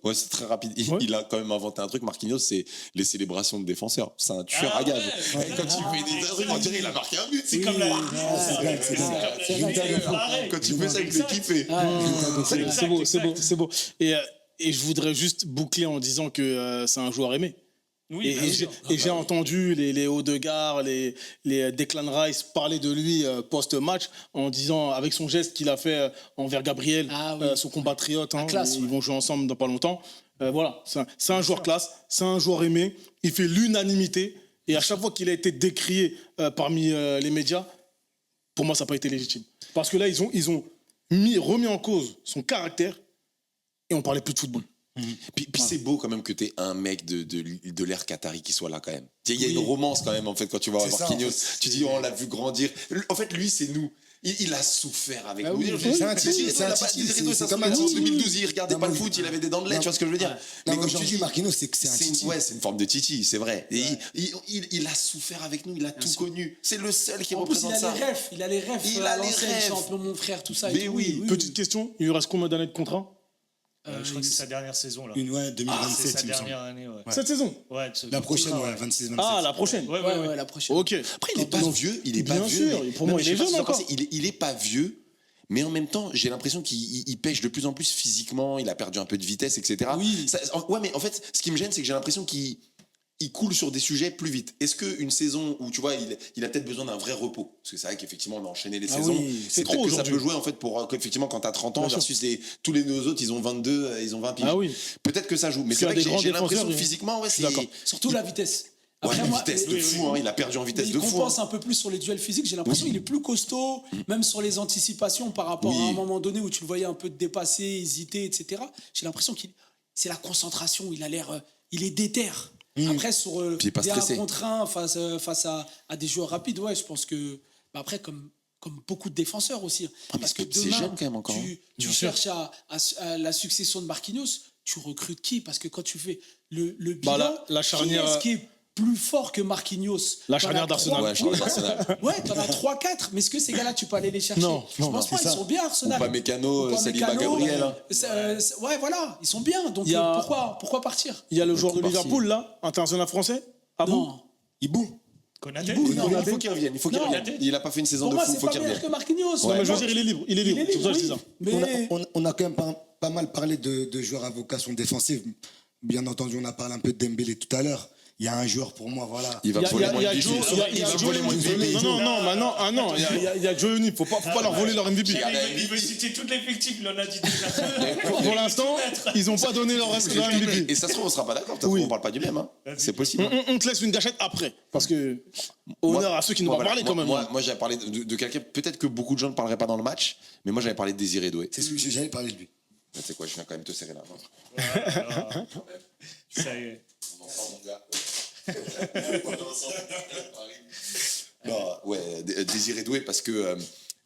Ouais, c'est très rapide. Ouais. Il a quand même inventé un truc, Marquinhos, c'est les célébrations de défenseurs. C'est un tueur Ah à gage. ouais. Quand il fait des dingueries, on dirait il a marqué un but. C'est comme la. c'est dingue, c'est dingue. C'est C'est dingue. pareil. Quand il fait ça, il fait Exact. kiffer. C'est beau, c'est beau, exact. c'est beau. Et je voudrais juste boucler en disant que c'est un joueur aimé. Oui, bien sûr. J'ai entendu les Odegaard, les Declan Rice parler de lui post-match en disant, avec son geste qu'il a fait envers Gabriel, Ah oui. son compatriote, hein, classe, ils ouais. vont jouer ensemble dans pas longtemps. Voilà, c'est un joueur classe, c'est un joueur aimé, il fait l'unanimité et à chaque fois qu'il a été décrié parmi les médias, pour moi ça n'a pas été légitime. Parce que là, ils ont remis en cause son caractère et on parlait plus de football. Puis c'est beau quand même que t'aies un mec de l'ère qatari qui soit là quand même. Il y a une romance quand même en fait quand tu vois C'est ça, Marquinhos. en fait. Tu dis oh, on l'a vu grandir. En fait lui c'est nous. Il a souffert avec Ah nous. oui, c'est un titi, c'est un titi, c'est comme un titi. 2012, il regardait Non, pas le mais- foot, il avait des dents de lait, tu vois ce que je veux dire. Non, Mais mais comme tu aujourd'hui, dis, Marquinhos, c'est un titi. c'est une forme de titi, c'est vrai. Et il a souffert avec nous, il a tout connu. C'est le seul qui En plus, représente ça. il a les rêves. Il a les l'ancienne, rêves. champion, mon frère, tout ça. et Mais tout. oui. Petite question, il lui reste combien d'années de contrat? Je crois que c'est sa dernière saison là. Une, ouais, C'est 2027, sa il me semble. dernière année, ouais. Cette saison? Ouais, La prochaine, contrat, ouais, 26-27. Ah, la prochaine. Ouais, Ouais, la prochaine. Ok. Après, il est pas Donc, vieux, il est pas bien vieux. sûr, mais- pour Non, moi, mais il est je sais pas jeune si vous en encore. pensez, il est pas vieux, mais en même temps, j'ai l'impression qu'il pêche de plus en plus physiquement, il a perdu un peu de vitesse, etc. Oui. Ouais, mais en fait, ce qui me gêne, c'est que j'ai l'impression qu'il coule sur des sujets plus vite. Est-ce qu'une saison où, tu vois, il a peut-être besoin d'un vrai repos? Parce que c'est vrai qu'effectivement, on a enchaîné les Ah saisons. oui, c'est C'est trop peut-être que ça aujourd'hui. peut jouer, en fait, pour qu'effectivement, quand t'as 30 ans Bien sûr. versus tous les deux autres, ils ont 22, ils ont 20 piges. Ah oui. Peut-être que ça joue. Mais Parce c'est qu'il y a vrai que des grands j'ai l'impression que défenseurs, physiquement, ouais, je suis c'est. d'accord. Surtout la vitesse. Ouais, Après, la moi, vitesse de mais- fou, hein, il a perdu en vitesse mais de il fou. compense hein. un peu plus sur les duels physiques. J'ai l'impression Oui. qu'il est plus costaud, même sur les anticipations par rapport Oui. à un moment donné où tu le voyais un peu dépasser, hésiter, etc. J'ai l'impression qu'il c'est la concentration. Il a l'air, il est déter. Après sur Puis il est pas des 1 stressé. contre 1 face à des joueurs rapides, ouais, je pense que bah après comme beaucoup de défenseurs aussi. parce que c'est jeune quand même encore, hein. Tu cherches à la succession de Marquinhos, tu recrutes qui? Parce que quand tu fais le bilan, la charnière- qui est-ce qui est plus fort que Marquinhos? La T'en charnière as d'Arsenal. trois- Ouais, charnière d'Arsenal. Ouais, t'en as 3-4, mais est-ce que ces gars-là, tu peux aller les chercher? Non, je non, pense pas, c'est ils ça. sont bien, Arsenal. Ou pas Mécano, Saliba, Gabriel. hein. Ouais, voilà, ils sont bien. Donc Il y a- pourquoi partir? Il y a le joueur de Parti. Liverpool, là, international français. Ah bon? Non. Hibou. Konaté. Ibou, non. Il faut qu'il revienne. Il faut qu'il Non. revienne. Il a pas fait une saison Pour de moi, fou. Il c'est faut pas qu'il meilleur revienne. que Marquinhos. Non, mais je veux Non. dire, il est libre. Il est libre. C'est pour ça que je dis ça. Mais On a quand même pas mal parlé de joueurs à vocation défensive. Bien entendu, on a parlé un peu de Dembélé tout à l'heure. Il y a un joueur pour moi, voilà. Il va Il y a- voler il y a- mon il y a MVP. Joe- il y a Joe- voler mon MVP. Non, non, maintenant, il y a Joe Unique. Faut pas leur voler leur MVP. Il veut citer toute l'effectif, il en a dit déjà. Pour l'instant, ils n'ont pas donné leur MVP. Et ça se trouve, on sera pas d'accord. Oui. On parle pas du même. hein. C'est possible. hein. On te laisse une gâchette après. Parce que, honneur à ceux qui nous Moi, en parlé voilà. quand même. Moi, j'avais parlé de quelqu'un, peut-être que beaucoup de gens ne parleraient pas dans le match, mais moi, j'avais parlé de Désiré Doué. C'est celui que j'allais parler de lui. Tu sais quoi, je viens quand même te serrer la main. Ça y est. On en sort, mon gars. Non, ouais, Désiré Doué, parce que,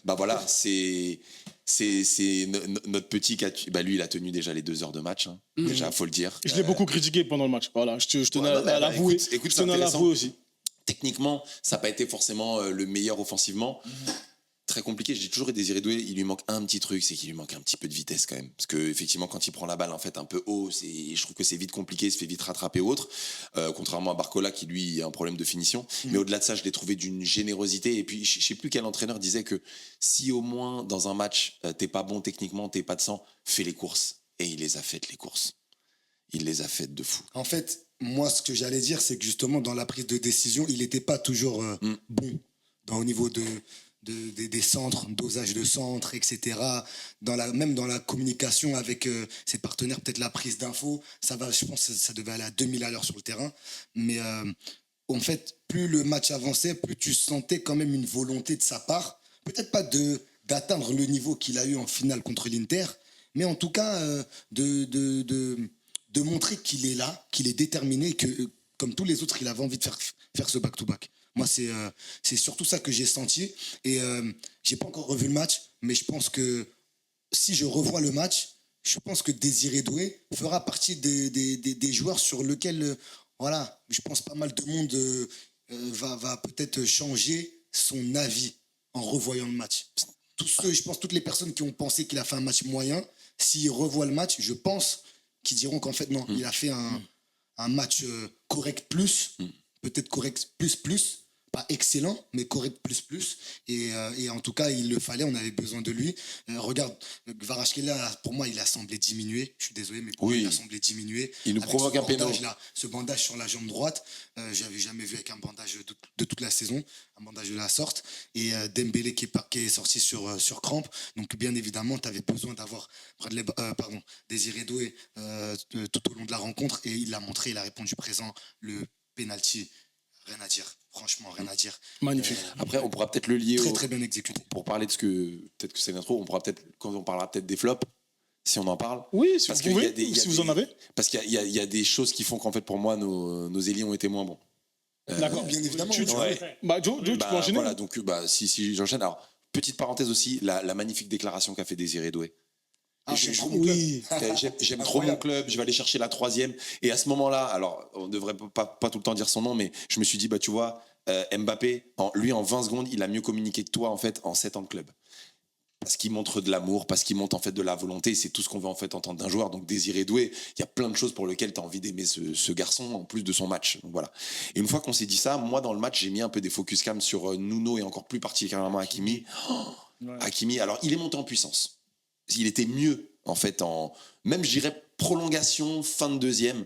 bah voilà, c'est notre petit qui a, bah lui, il a tenu déjà les 2 heures de match, hein. Déjà, faut le dire. Je l'ai beaucoup critiqué pendant le match. Voilà, je tenais Ouais, non, mais à l'avouer. écoute, Je c'est tenais à intéressant. l'avouer aussi. Techniquement, ça n'a pas été forcément le meilleur offensivement. Très compliqué. J'ai toujours Désiré Doué. Il lui manque un petit truc, c'est qu'il lui manque un petit peu de vitesse quand même. Parce que effectivement, quand il prend la balle en fait un peu haut, je trouve que c'est vite compliqué, il se fait vite rattraper ou autre. Contrairement à Barcola qui lui a un problème de finition. Mais au-delà de ça, je l'ai trouvé d'une générosité. Et puis, je sais plus quel entraîneur disait que si au moins dans un match t'es pas bon techniquement, t'es pas de sang, fais les courses. Et il les a faites les courses. Il les a faites de fou. En fait, moi, ce que j'allais dire, c'est que justement, dans la prise de décision, il n'était pas toujours bon au niveau des centres, dosage de centres, etc. Même dans la communication avec ses partenaires, peut-être la prise d'infos, je pense que ça devait aller à 2000 à l'heure sur le terrain. Mais en fait, plus le match avançait, plus tu sentais quand même une volonté de sa part, peut-être pas d'atteindre le niveau qu'il a eu en finale contre l'Inter, mais en tout cas de montrer qu'il est là, qu'il est déterminé, et que comme tous les autres, il avait envie de faire ce back-to-back. Moi, c'est surtout ça que j'ai senti. Et j'ai pas encore revu le match, mais je pense que si je revois le match, je pense que Désiré Doué fera partie des joueurs sur lesquels, voilà, je pense pas mal de monde va peut-être changer son avis en revoyant le match. Je pense toutes les personnes qui ont pensé qu'il a fait un match moyen, s'ils revoient le match, je pense qu'ils diront qu'en fait, non, il a fait un match correct plus, peut-être correct plus, pas excellent, mais correct plus. Et en tout cas, il le fallait, on avait besoin de lui. Regarde, Kvaratskhelia, pour moi, il a semblé diminuer. Je suis désolé, mais pour moi, il a semblé diminuer. Il nous Avec provoque un péno. ce bandage sur la jambe droite, j'avais jamais vu avec un bandage de toute la saison, un bandage de la sorte. Et Dembélé qui est sorti sur crampe. Donc, bien évidemment, tu avais besoin d'avoir Désiré Doué tout au long de la rencontre. Et il l'a montré, il a répondu présent. Le penalty, rien à dire. Franchement, rien à dire. Magnifique. Après, on pourra peut-être le lier Très bien exécuté. pour parler de ce que peut-être que c'est l'intro, on pourra peut-être quand on parlera peut-être des flops, si on en parle. Oui, si Parce vous qu'il y a pouvez, des- il y a si vous en des- avez. Parce qu'il y a des choses qui font qu'en fait pour moi nos ailiers ont été moins bons. D'accord. Bien évidemment. Ouais. Bah, Joe, tu peux enchaîner. Voilà, donc si j'enchaîne. Alors, petite parenthèse aussi, la magnifique déclaration qu'a fait Désiré Doué. J'aime trop Oui. J'aime trop mon club, je vais aller chercher la 3e. Et à ce moment-là, alors on devrait pas tout le temps dire son nom, mais je me suis dit, bah tu vois, Mbappé, lui en 20 secondes, il a mieux communiqué que toi en fait en 7 ans de club. Parce qu'il montre de l'amour, parce qu'il montre en fait de la volonté, c'est tout ce qu'on veut en fait entendre d'un joueur. Donc Désiré Doué, il y a plein de choses pour lesquelles tu as envie d'aimer ce garçon en plus de son match. Donc voilà. Et une fois qu'on s'est dit ça, moi dans le match, j'ai mis un peu des focus cam sur Nuno et encore plus particulièrement Hakimi. Hakimi, alors il est monté en puissance. Il était mieux en fait même je dirais prolongation, fin de deuxième.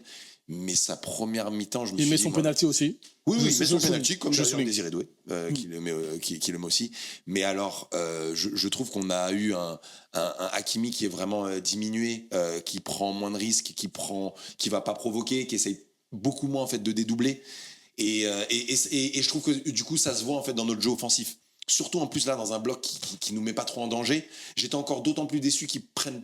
Mais sa première mi-temps, je me suis Il met dit, son moi, penalty aussi. oui, il met son souligne. penalty, comme Je d'ailleurs souligne. Désiré Doué, qui le met aussi. Mais alors, je trouve qu'on a eu un Hakimi qui est vraiment diminué, qui prend moins de risques, qui va pas provoquer, qui essaye beaucoup moins en fait de dédoubler. Et je trouve que du coup, ça se voit en fait dans notre jeu offensif. Surtout en plus là, dans un bloc qui nous met pas trop en danger. J'étais encore d'autant plus déçu qu'ils prennent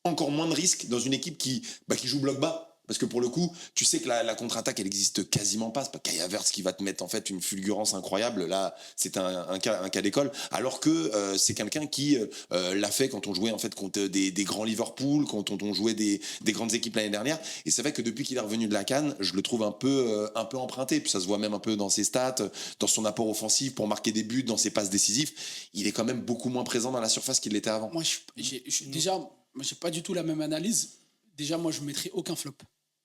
encore moins de risques dans une équipe qui joue bloc bas. Parce que pour le coup, tu sais que la contre-attaque, elle existe quasiment pas. C'est pas Kai Havertz qui va te mettre en fait une fulgurance incroyable. Là, c'est un cas d'école. Alors que c'est quelqu'un qui l'a fait quand on jouait en fait contre des grands Liverpool, quand on jouait des grandes équipes l'année dernière. Et c'est vrai que depuis qu'il est revenu de la CAN, je le trouve un peu emprunté. Puis ça se voit même un peu dans ses stats, dans son apport offensif pour marquer des buts, dans ses passes décisives. Il est quand même beaucoup moins présent dans la surface qu'il l'était avant. Moi, déjà, moi, j'ai pas du tout la même analyse. Déjà, moi, je ne mettrais aucun flop.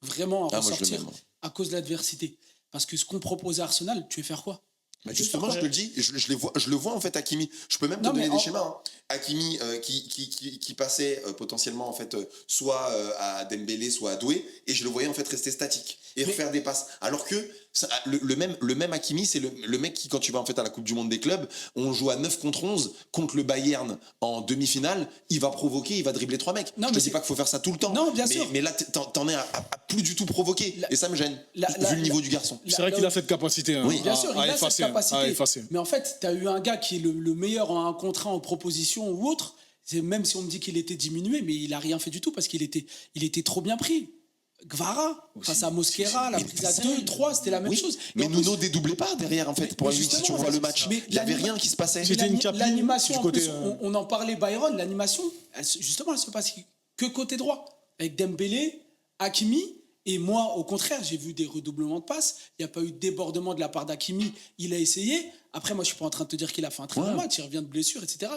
Vraiment à Ah, moi, je le ressortir mets, moi. à cause de l'adversité. Parce que ce qu'on propose à Arsenal, tu veux faire quoi? Bah justement, je te le dis, je le vois en fait Hakimi. Je peux même te Non, donner mais des schémas. Hein. Hakimi qui passait potentiellement en fait soit à Dembélé, soit à Doué, et je le voyais en fait rester statique et refaire des passes. Alors que le même Hakimi, c'est le mec qui, quand tu vas en fait à la Coupe du Monde des clubs, on joue à 9 contre 11 contre le Bayern en demi-finale, il va provoquer, il va dribbler 3 mecs. Non, je mais te dis pas qu'il faut faire ça tout le temps. Non, bien sûr. Mais là, t'en es à plus du tout provoquer, et ça me gêne, vu le niveau du garçon. C'est vrai qu'il a cette capacité hein, Oui. Bien sûr, il a effacer, cette capacité. à effacer. Mais en fait, tu as eu un gars qui est le meilleur en un contre un en proposition ou autre. Même si on me dit qu'il était diminué, mais il a rien fait du tout parce qu'il était trop bien pris. Gvara, face à Mosquera, la prise à 2, 3, c'était la même Oui, chose. mais Et en plus, Nuno dédoublait pas derrière en fait. Pour mais lui, si tu justement, revois le match, mais il y avait l'anima- rien qui se passait. C'était une capine l'animation, du en côté, plus, on en parlait, Byron, l'animation, justement, elle se passe que côté droit. Avec Dembélé, Hakimi, et moi, au contraire, j'ai vu des redoublements de passes. Il n'y a pas eu de débordement de la part d'Hakimi. Il a essayé. Après, moi, je ne suis pas en train de te dire qu'il a fait un très bon match. Il revient de blessure, etc.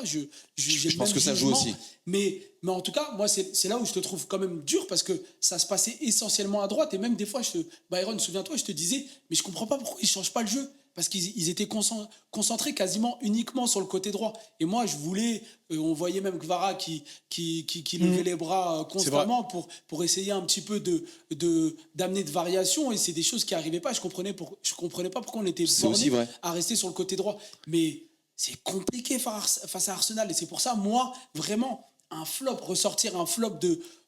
Je pense que ça joue aussi. Mais en tout cas, moi, c'est là où je te trouve quand même dur parce que ça se passait essentiellement à droite. Et même des fois, Byron, souviens-toi, je te disais, mais je ne comprends pas pourquoi ils ne changent pas le jeu. Parce qu'ils étaient concentrés quasiment uniquement sur le côté droit. Et moi, je voulais, on voyait même Gvara qui levait les bras constamment pour essayer un petit peu d'amener de variation. Et c'est des choses qui n'arrivaient pas. Je comprenais pas pourquoi on était C'est aussi borné vrai. à rester sur le côté droit. Mais c'est compliqué face à Arsenal. Et c'est pour ça, moi, vraiment, ressortir un flop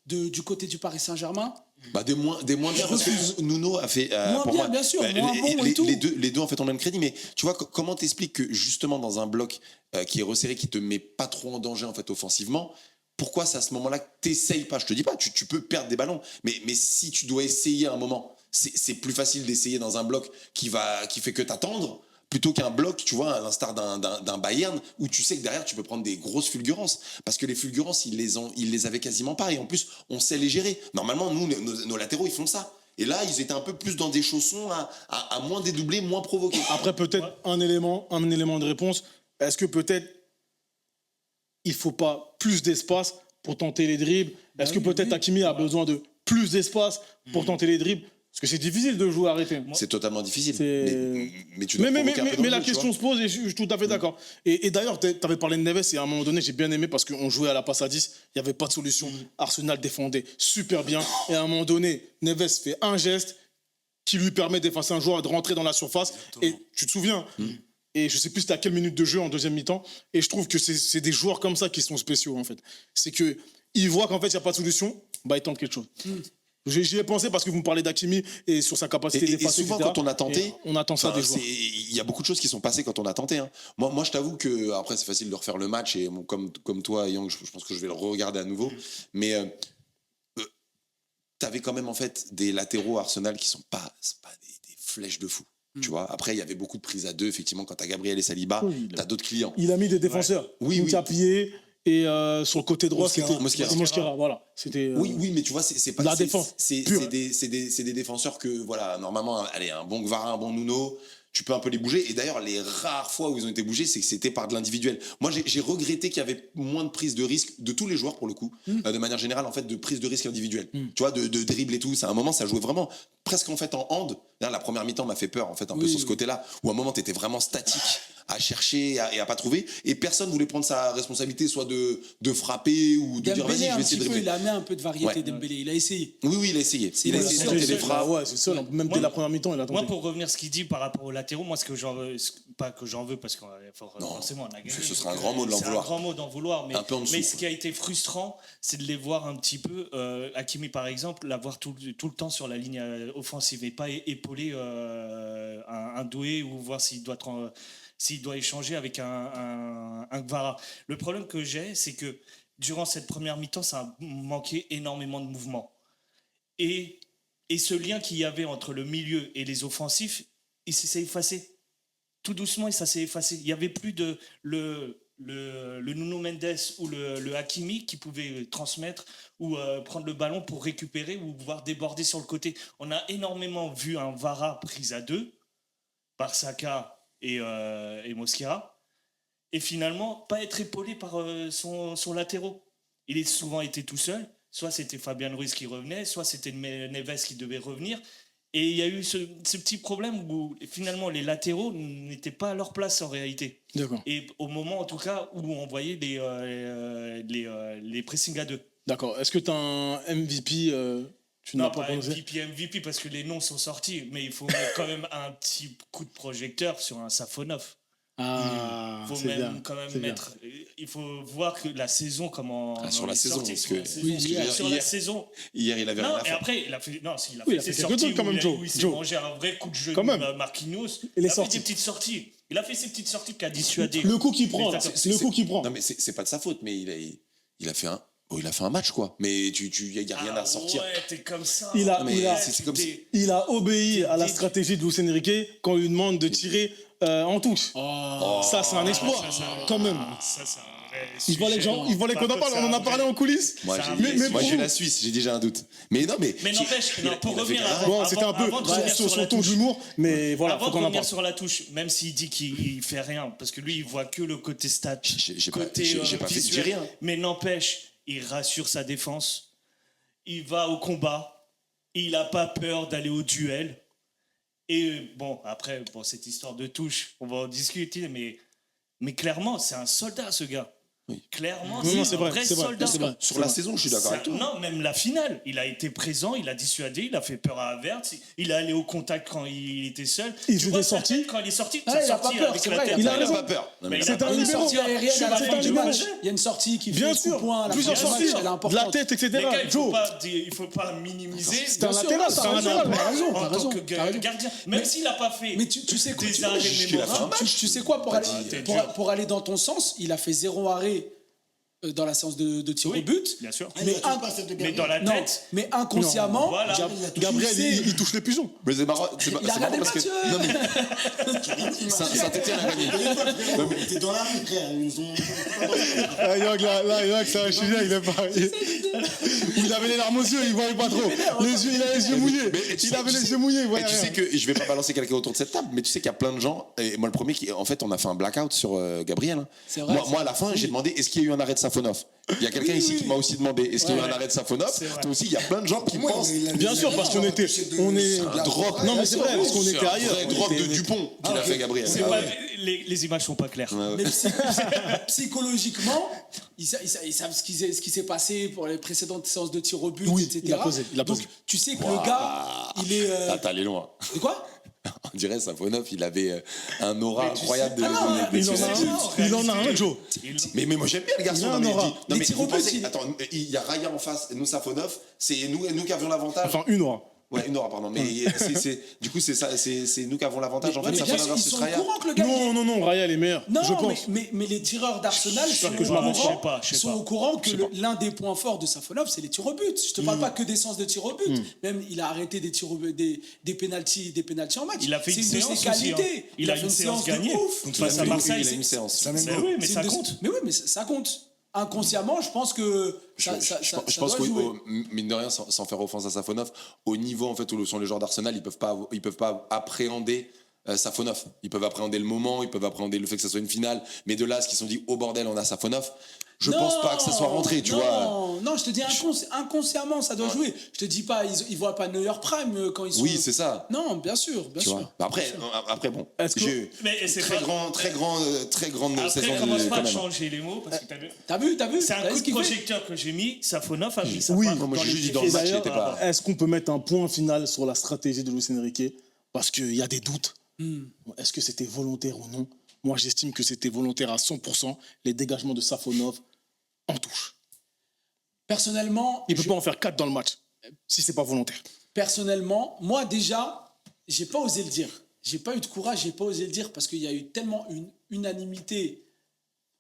du côté du Paris Saint-Germain. Bah des moins bien parce que Nuno a fait Moins pour bien, moi, bien sûr, bah, moins bon et tout. les deux en fait on donne crédit, mais tu vois comment t'expliques que justement dans un bloc qui est resserré, qui te met pas trop en danger en fait offensivement, pourquoi c'est à ce moment-là que t'essayes pas? Je te dis pas, tu peux perdre des ballons, mais si tu dois essayer à un moment, c'est plus facile d'essayer dans un bloc qui fait que t'attendre, plutôt qu'un bloc, tu vois, à l'instar d'un Bayern, où tu sais que derrière, tu peux prendre des grosses fulgurances. Parce que les fulgurances, ils les avaient quasiment pas. Et en plus, on sait les gérer. Normalement, nous, nos latéraux, ils font ça. Et là, ils étaient un peu plus dans des chaussons à moins dédoubler, moins provoquer. Après, peut-être un élément de réponse. Est-ce que peut-être il faut pas plus d'espace pour tenter les dribbles? Est-ce que peut-être Hakimi a besoin de plus d'espace pour tenter les dribbles? Parce que c'est difficile de jouer arrêté. C'est totalement difficile. C'est- Mais tu dois provoquer un peu dans Mais le la jeu, tu question vois. se pose et je suis tout à fait d'accord. Et d'ailleurs, tu avais parlé de Neves et à un moment donné, j'ai bien aimé parce qu'on jouait à la passe à 10, il n'y avait pas de solution. Arsenal défendait super bien. Et à un moment donné, Neves fait un geste qui lui permet d'effacer un joueur et de rentrer dans la surface. Et tu te souviens et je sais plus c'était à quelle minute de jeu en deuxième mi-temps. Et je trouve que c'est des joueurs comme ça qui sont spéciaux en fait. C'est qu'ils voient qu'en fait, il n'y a pas de solution, bah, ils tentent quelque chose. J'y ai pensé parce que vous me parlez d'Hakimi et sur sa capacité Et d'effacer, souvent, etc. quand on a tenté, Et on attend ça enfin, des joueurs. il y a beaucoup de choses qui sont passées quand on a tenté. Hein. Moi, je t'avoue que, après, c'est facile de refaire le match, et bon, comme toi, Yang, je pense que je vais le re-regarder à nouveau. Mais t'avais quand même, en fait, des latéraux Arsenal qui sont c'est pas des flèches de fou. Tu vois, après, il y avait beaucoup de prises à deux. Effectivement, quand t'as Gabriel et Saliba, Oui, t'as d'autres clients. Il a mis des défenseurs. Oui, oui. Pied et sur le côté droit, Mosquera. c'était Mosquera. Voilà. C'était, Oui, mais tu vois, c'est pas la c'est- défense C'est pure. des défenseurs que, voilà, normalement, allez, un bon Gvara, un bon Nuno, tu peux un peu les bouger. Et d'ailleurs, les rares fois où ils ont été bougés, c'est que c'était par de l'individuel. Moi, j'ai regretté qu'il y avait moins de prise de risque de tous les joueurs, pour le coup, de manière générale, en fait, de prise de risque individuelle. Tu vois, de dribble et tout. C'est un moment, ça jouait vraiment presque en fait en hand. D'ailleurs, la première mi-temps m'a fait peur, en fait, un peu sur ce côté-là, où à un moment, t'étais vraiment statique à chercher et à pas trouver, et personne voulait prendre sa responsabilité, soit de frapper ou de dire vas-y, Dembélé, je un vais essayer petit de peu, dribbler. il a mis un peu de variété, Ouais. Dembélé. Il a essayé. Oui, il a essayé. Il a Ouais, essayé de c'est tenter sûr. des frappes. Ouais, c'est ça. Même Moi- dès la première mi-temps, il a tenté. Moi, pour revenir à ce qu'il dit par rapport aux latéraux, moi, ce que j'en veux, pas que j'en veux, parce qu'on forcément, on a gagné. ce serait un grand mot de l'en vouloir. C'est un grand mot d'en vouloir, mais, Un peu en dessous, mais ce quoi. qui a été frustrant, c'est de les voir un petit peu, Hakimi par exemple, l'avoir tout le temps sur la ligne offensive et pas épauler un Doué ou voir s'il doit échanger avec un Gvara. Le problème que j'ai, c'est que durant cette première mi-temps, ça a manqué énormément de mouvement. Et ce lien qu'il y avait entre le milieu et les offensifs, il s'est effacé. Tout doucement, et ça s'est effacé. Il n'y avait plus de le Nuno Mendes ou le Hakimi qui pouvait transmettre ou prendre le ballon pour récupérer ou pouvoir déborder sur le côté. On a énormément vu un Vara prise à deux par Saka et Mosquera, et finalement pas être épaulé par son latéraux. Il a souvent été tout seul, soit c'était Fabian Ruiz qui revenait, soit c'était Neves qui devait revenir, et il y a eu ce petit problème où finalement les latéraux n'étaient pas à leur place en réalité. D'accord. Et au moment en tout cas où on voyait les pressings à deux. D'accord. Est-ce que tu as un MVP tu n'as Non, pas pas prononcé MVP parce que les noms sont sortis, mais il faut mettre quand même un petit coup de projecteur sur un Safonov. Ah, Il faut c'est même bien. quand même c'est bien. mettre. Il faut voir que la saison comment. Sur la saison, parce que- sur la saison. Hier, il avait Non, rien à et faire. après il a fait. Non, s'il a Oui, fait il a fait ses quelques sorties trucs quand même, Joe. où il s'est Joe. mangé un vrai coup de jeu Quand de même. Marquinhos. Il est Il a fait sorti. des petites sorties. Il a fait ses petites sorties qui a dissuadé. Le coup qu'il prend, là, C'est- le coup qu'il prend. Non, mais c'est pas de sa faute, mais il a fait un. Bon, il a fait un match, quoi. Mais il n'y a rien à sortir. Ouais, t'es comme ça. Il a- Non, mais il a- c'est comme si. Il a obéi à la T'es- stratégie de Luis Enrique quand on lui demande de tirer en touche. Ça, c'est un exploit, quand même. Ça, c'est un vrai Il voit les sujet. gens, il voit les Par qu'on en contre, parle, on en a parlé en coulisses. Moi, C'est un j'ai vrai mais moi, pour j'ai vous- la Suisse, j'ai déjà un doute. Mais non, mais. Mais n'empêche, il a- non, pour il a fait revenir des avant- erreurs. Bon, c'était un peu avant de revenir sur sur la son ton touche. d'humour, mais voilà, Avant faut de qu'on en revenir parle. sur la touche, même s'il dit qu'il fait rien, parce que lui, il voit que le côté stat, J'ai pas- côté j'ai pas fait- visuel. j'ai rien. Mais n'empêche, il rassure sa défense, il va au combat, il n'a pas peur d'aller au duel. Et bon, après, cette histoire de touche, on va en discuter, mais clairement, c'est un soldat, ce gars. Clairement, Non, c'est un vrai soldat. c'est vrai. Sur la saison, je suis d'accord avec toi. Non, même la finale, il a été présent, il a dissuadé, il a fait peur à Havertz, il est allé au contact quand il était seul. Il Tu s'était vois sa sorti. tête quand il est sorti, Ouais, sa il a pas sortie peur, avec c'est la vrai, tête. il a Il a raison. pas peur. Non, mais Mais il a C'est pas un peur. Une numéro. sortie aérienne Je à la suis fin du d'accord. match. Il y a une sortie qui Bien fait sûr, coup point à la fin plusieurs du match, sorties, elle est la importante. tête, etc. Les gars, Joe, il faut pas minimiser. c'est un Bien sûr, latéral, t'as c'est un raison, latéral. t'as raison, en t'as tant raison, que t'as raison. gardien. Même Mais- s'il n'a pas fait Mais tu sais quoi, des arrêts qu'il a fait un mémorables. tu sais quoi, t'es dur. pour aller dans ton sens, il a fait 0 arrêt dans la séance de tir Oui, au but. bien sûr. Mais, Mais dans la non, tête, mais inconsciemment, voilà. Gabriel, il touche les pigeons. Mais c'est marrant, c'est il a regardé marrant parce que. Mathieu. Non, mais Saint-Etienne a gagné. Non, mais- T'es dans la rue, frère. Ils ont. Là, c'est un sujet, il est pas. Il avait les larmes aux yeux, il voyait pas trop. Il a les yeux mouillés. Mais tu Il sais- avait tu les sais- yeux mouillés, il Et voyait tu sais rien. que je vais pas balancer quelqu'un autour de cette table, mais tu sais qu'il y a plein de gens, et moi le premier, en fait, on a fait un blackout sur Gabriel. Hein. C'est vrai, Moi, à la fin, j'ai demandé est-ce qu'il y a eu un arrêt de Safonov. Il y a quelqu'un ici qui m'a aussi demandé est-ce qu'il y a eu un arrêt de Safonov. Toi aussi, il y a plein de gens qui pensent. Bien sûr, parce qu'on était. On est. Drop. Non, mais c'est vrai, parce qu'on C'est était un ailleurs. vrai drop de Dupont qu'il a fait Gabriel. c'est Ah pas- ouais. les images sont pas claires. mais psychologiquement, ils savent ce qui s'est passé pour les précédentes séances de tir au but, Oui, etc. il a posé. Donc, tu sais que le gars, il est. Ah, t'es allé loin. De quoi? On dirait Safonov, il avait un aura incroyable de. Ah non, mais Il en a un, il en a un, Joe. Mais moi j'aime bien le garçon. Il a un Non, mais aura. dis- non, Les mais tirs vous au but, pensez- il- Attends, il y a Raya en face, et nous Safonov, c'est nous qui avions l'avantage. Enfin, une aura. Ouais, une aura, pardon. Mais du coup, c'est ça, c'est nous qui avons l'avantage. En fait, Mais bien Safonov sûr, ils versus sont au Raya. courant que le gars. il est- Non, Raya, elle est meilleure. Non, Je pense. mais les tireurs d'Arsenal sont, que je m'avance. Je sais pas, je sais sont pas. au courant que l'un des points forts de Safonov, c'est les tirs au but. Je te parle pas que des séances de tirs au but. Même, il a arrêté des tirs au but, des pénalties en match. Il a fait C'est une de ses séance aussi, qualités. hein. Il a fait une séance de gagnée. ouf. Donc face à Marseille, Il a une séance. Mais oui, mais C'est ça une de- compte. Mais oui, mais ça compte. Inconsciemment, je pense que ça Je ça pense doit jouer. mine de rien, sans faire offense à Safonov, au niveau en fait où sont les joueurs d'Arsenal, ils peuvent pas appréhender Safonov. Ils peuvent appréhender le moment, ils peuvent appréhender le fait que ça soit une finale, mais de là, ce qu'ils se sont dit, oh bordel, on a Safonov. Je pense pas que ça soit rentré, tu vois. Non, je te dis inconsciemment, ça doit jouer. Je te dis pas, ils voient pas Neuer Prime quand ils sont. Oui, c'est ça. Non, bien sûr, bien Tu sûr. vois. Bah après bon, Est-ce que- j'ai Mais c'est très pas- grande saison Après, de commence pas quand à même. changer les mots parce que t'as vu. T'as vu C'est un T'as vu coup ce de qu'il fait projecteur que j'ai mis. Safonov a mis sa Oui, part moi, dans j'ai les juste dit dans Et le match, il d'ailleurs, était pas. est-ce qu'on peut mettre un point final sur la stratégie de Luis Enrique? Parce qu'il y a des doutes. Est-ce que c'était volontaire ou non? Moi, j'estime que c'était volontaire à 100%. Les dégagements de Safonov en touche. Personnellement, Il ne peut pas en faire 4 dans le match si c'est pas volontaire. personnellement, moi déjà, j'ai pas osé le dire. J'ai pas eu de courage, j'ai pas osé le dire parce qu'il y a eu tellement une unanimité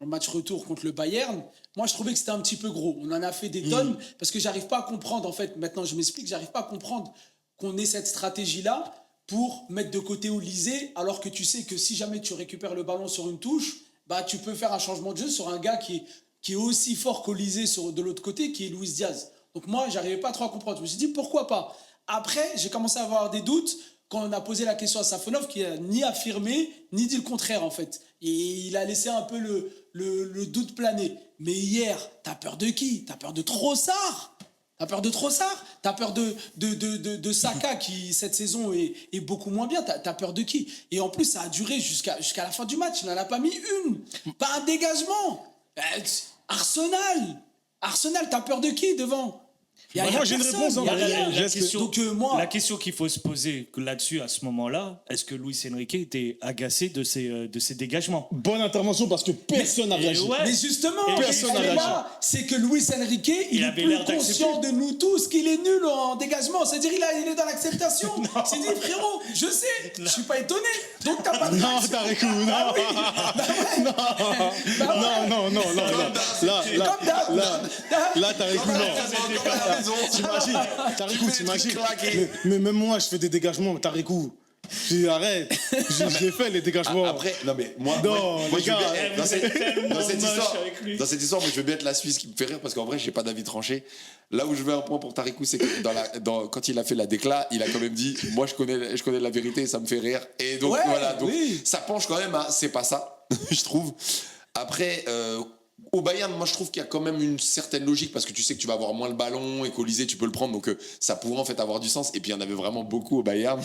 dans le match retour contre le Bayern. Moi, je trouvais que c'était un petit peu gros. On en a fait des tonnes parce que j'arrive pas à comprendre. En fait, maintenant, je m'explique, j'arrive pas à comprendre qu'on ait cette stratégie-là pour mettre de côté Olysée, alors que tu sais que si jamais tu récupères le ballon sur une touche, bah tu peux faire un changement de jeu sur un gars qui est aussi fort qu'Olysée de l'autre côté, qui est Luis Diaz. Donc moi, j'arrivais pas trop à comprendre. Je me suis dit, pourquoi pas? Après, j'ai commencé à avoir des doutes quand on a posé la question à Safonov, qui a ni affirmé, ni dit le contraire, en fait. Et il a laissé un peu le doute planer. Mais hier, t'as peur de qui? T'as peur de Trossard? T'as peur de Trossard? T'as peur de Saka, qui, cette saison, est beaucoup moins bien? T'as peur de qui? Et en plus, ça a duré jusqu'à la fin du match. Il n'en a pas mis une. Pas un dégagement. Arsenal, t'as peur de qui devant? Moi, j'ai une personne. réponse, hein. Y a rien. La question- Donc, moi, La question qu'il faut se poser là-dessus à ce moment-là, est-ce que Luis Enrique était agacé de ces dégagements? Bonne intervention parce que personne n'a Et réagi. ouais. mais justement, Et personne elle n'a est réagi. là. C'est que Luis Enrique, il Il est avait plus l'air conscient de d'accepter. nous tous qu'il est nul en dégagement. C'est-à-dire, il est dans l'acceptation. C'est dit, frérot, je sais, je suis pas étonné. Donc, t'as pas de Non, réaction. Tarikou, non. Bah ouais. Non. Là, Tarikou, non. T'imagines, Tarikou, t'imagines. Mais même moi, je fais des dégagements, Tarikou. Arrête, j'ai fait les dégagements. Après, non mais moi, Non, moi, les je veux gars, bien- dans vous êtes tellement moche avec lui. cette histoire, moi, je veux bien être la Suisse qui me fait rire parce qu'en vrai, j'ai pas d'avis tranché. Là où je veux un point pour Tarikou, c'est que quand il a fait la déclat, il a quand même dit, moi, je connais la vérité et ça me fait rire. Et donc Ouais, voilà, donc oui. ça penche quand même à, c'est pas ça, je trouve. Après, Au Bayern, moi je trouve qu'il y a quand même une certaine logique parce que tu sais que tu vas avoir moins le ballon et qu'Olysée tu peux le prendre, donc ça pourrait en fait avoir du sens. Et puis il y en avait vraiment beaucoup au Bayern.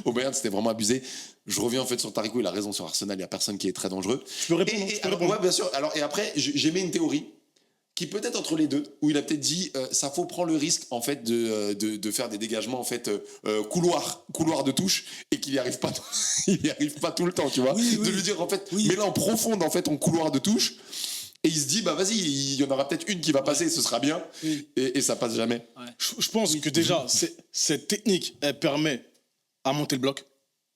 Au Bayern, c'était vraiment abusé. Je reviens en fait sur Tarico, il a raison sur Arsenal, il n'y a personne qui est très dangereux. Je peux répondre, Et je peux alors, répondre. ouais, bien sûr. Alors, et après, j'ai mis une théorie qui peut être entre les deux, où il a peut-être dit ça faut prendre le risque en fait de faire des dégagements en fait couloir de touche et qu'il n'y arrive pas il y arrive pas tout le temps, tu vois, de lui dire en fait mets-la en profonde en fait en couloir de touche et il se dit bah vas-y, il y en aura peut-être une qui va passer, ce sera bien, et ça passe jamais. Je pense que déjà, cette technique, elle permet à monter le bloc.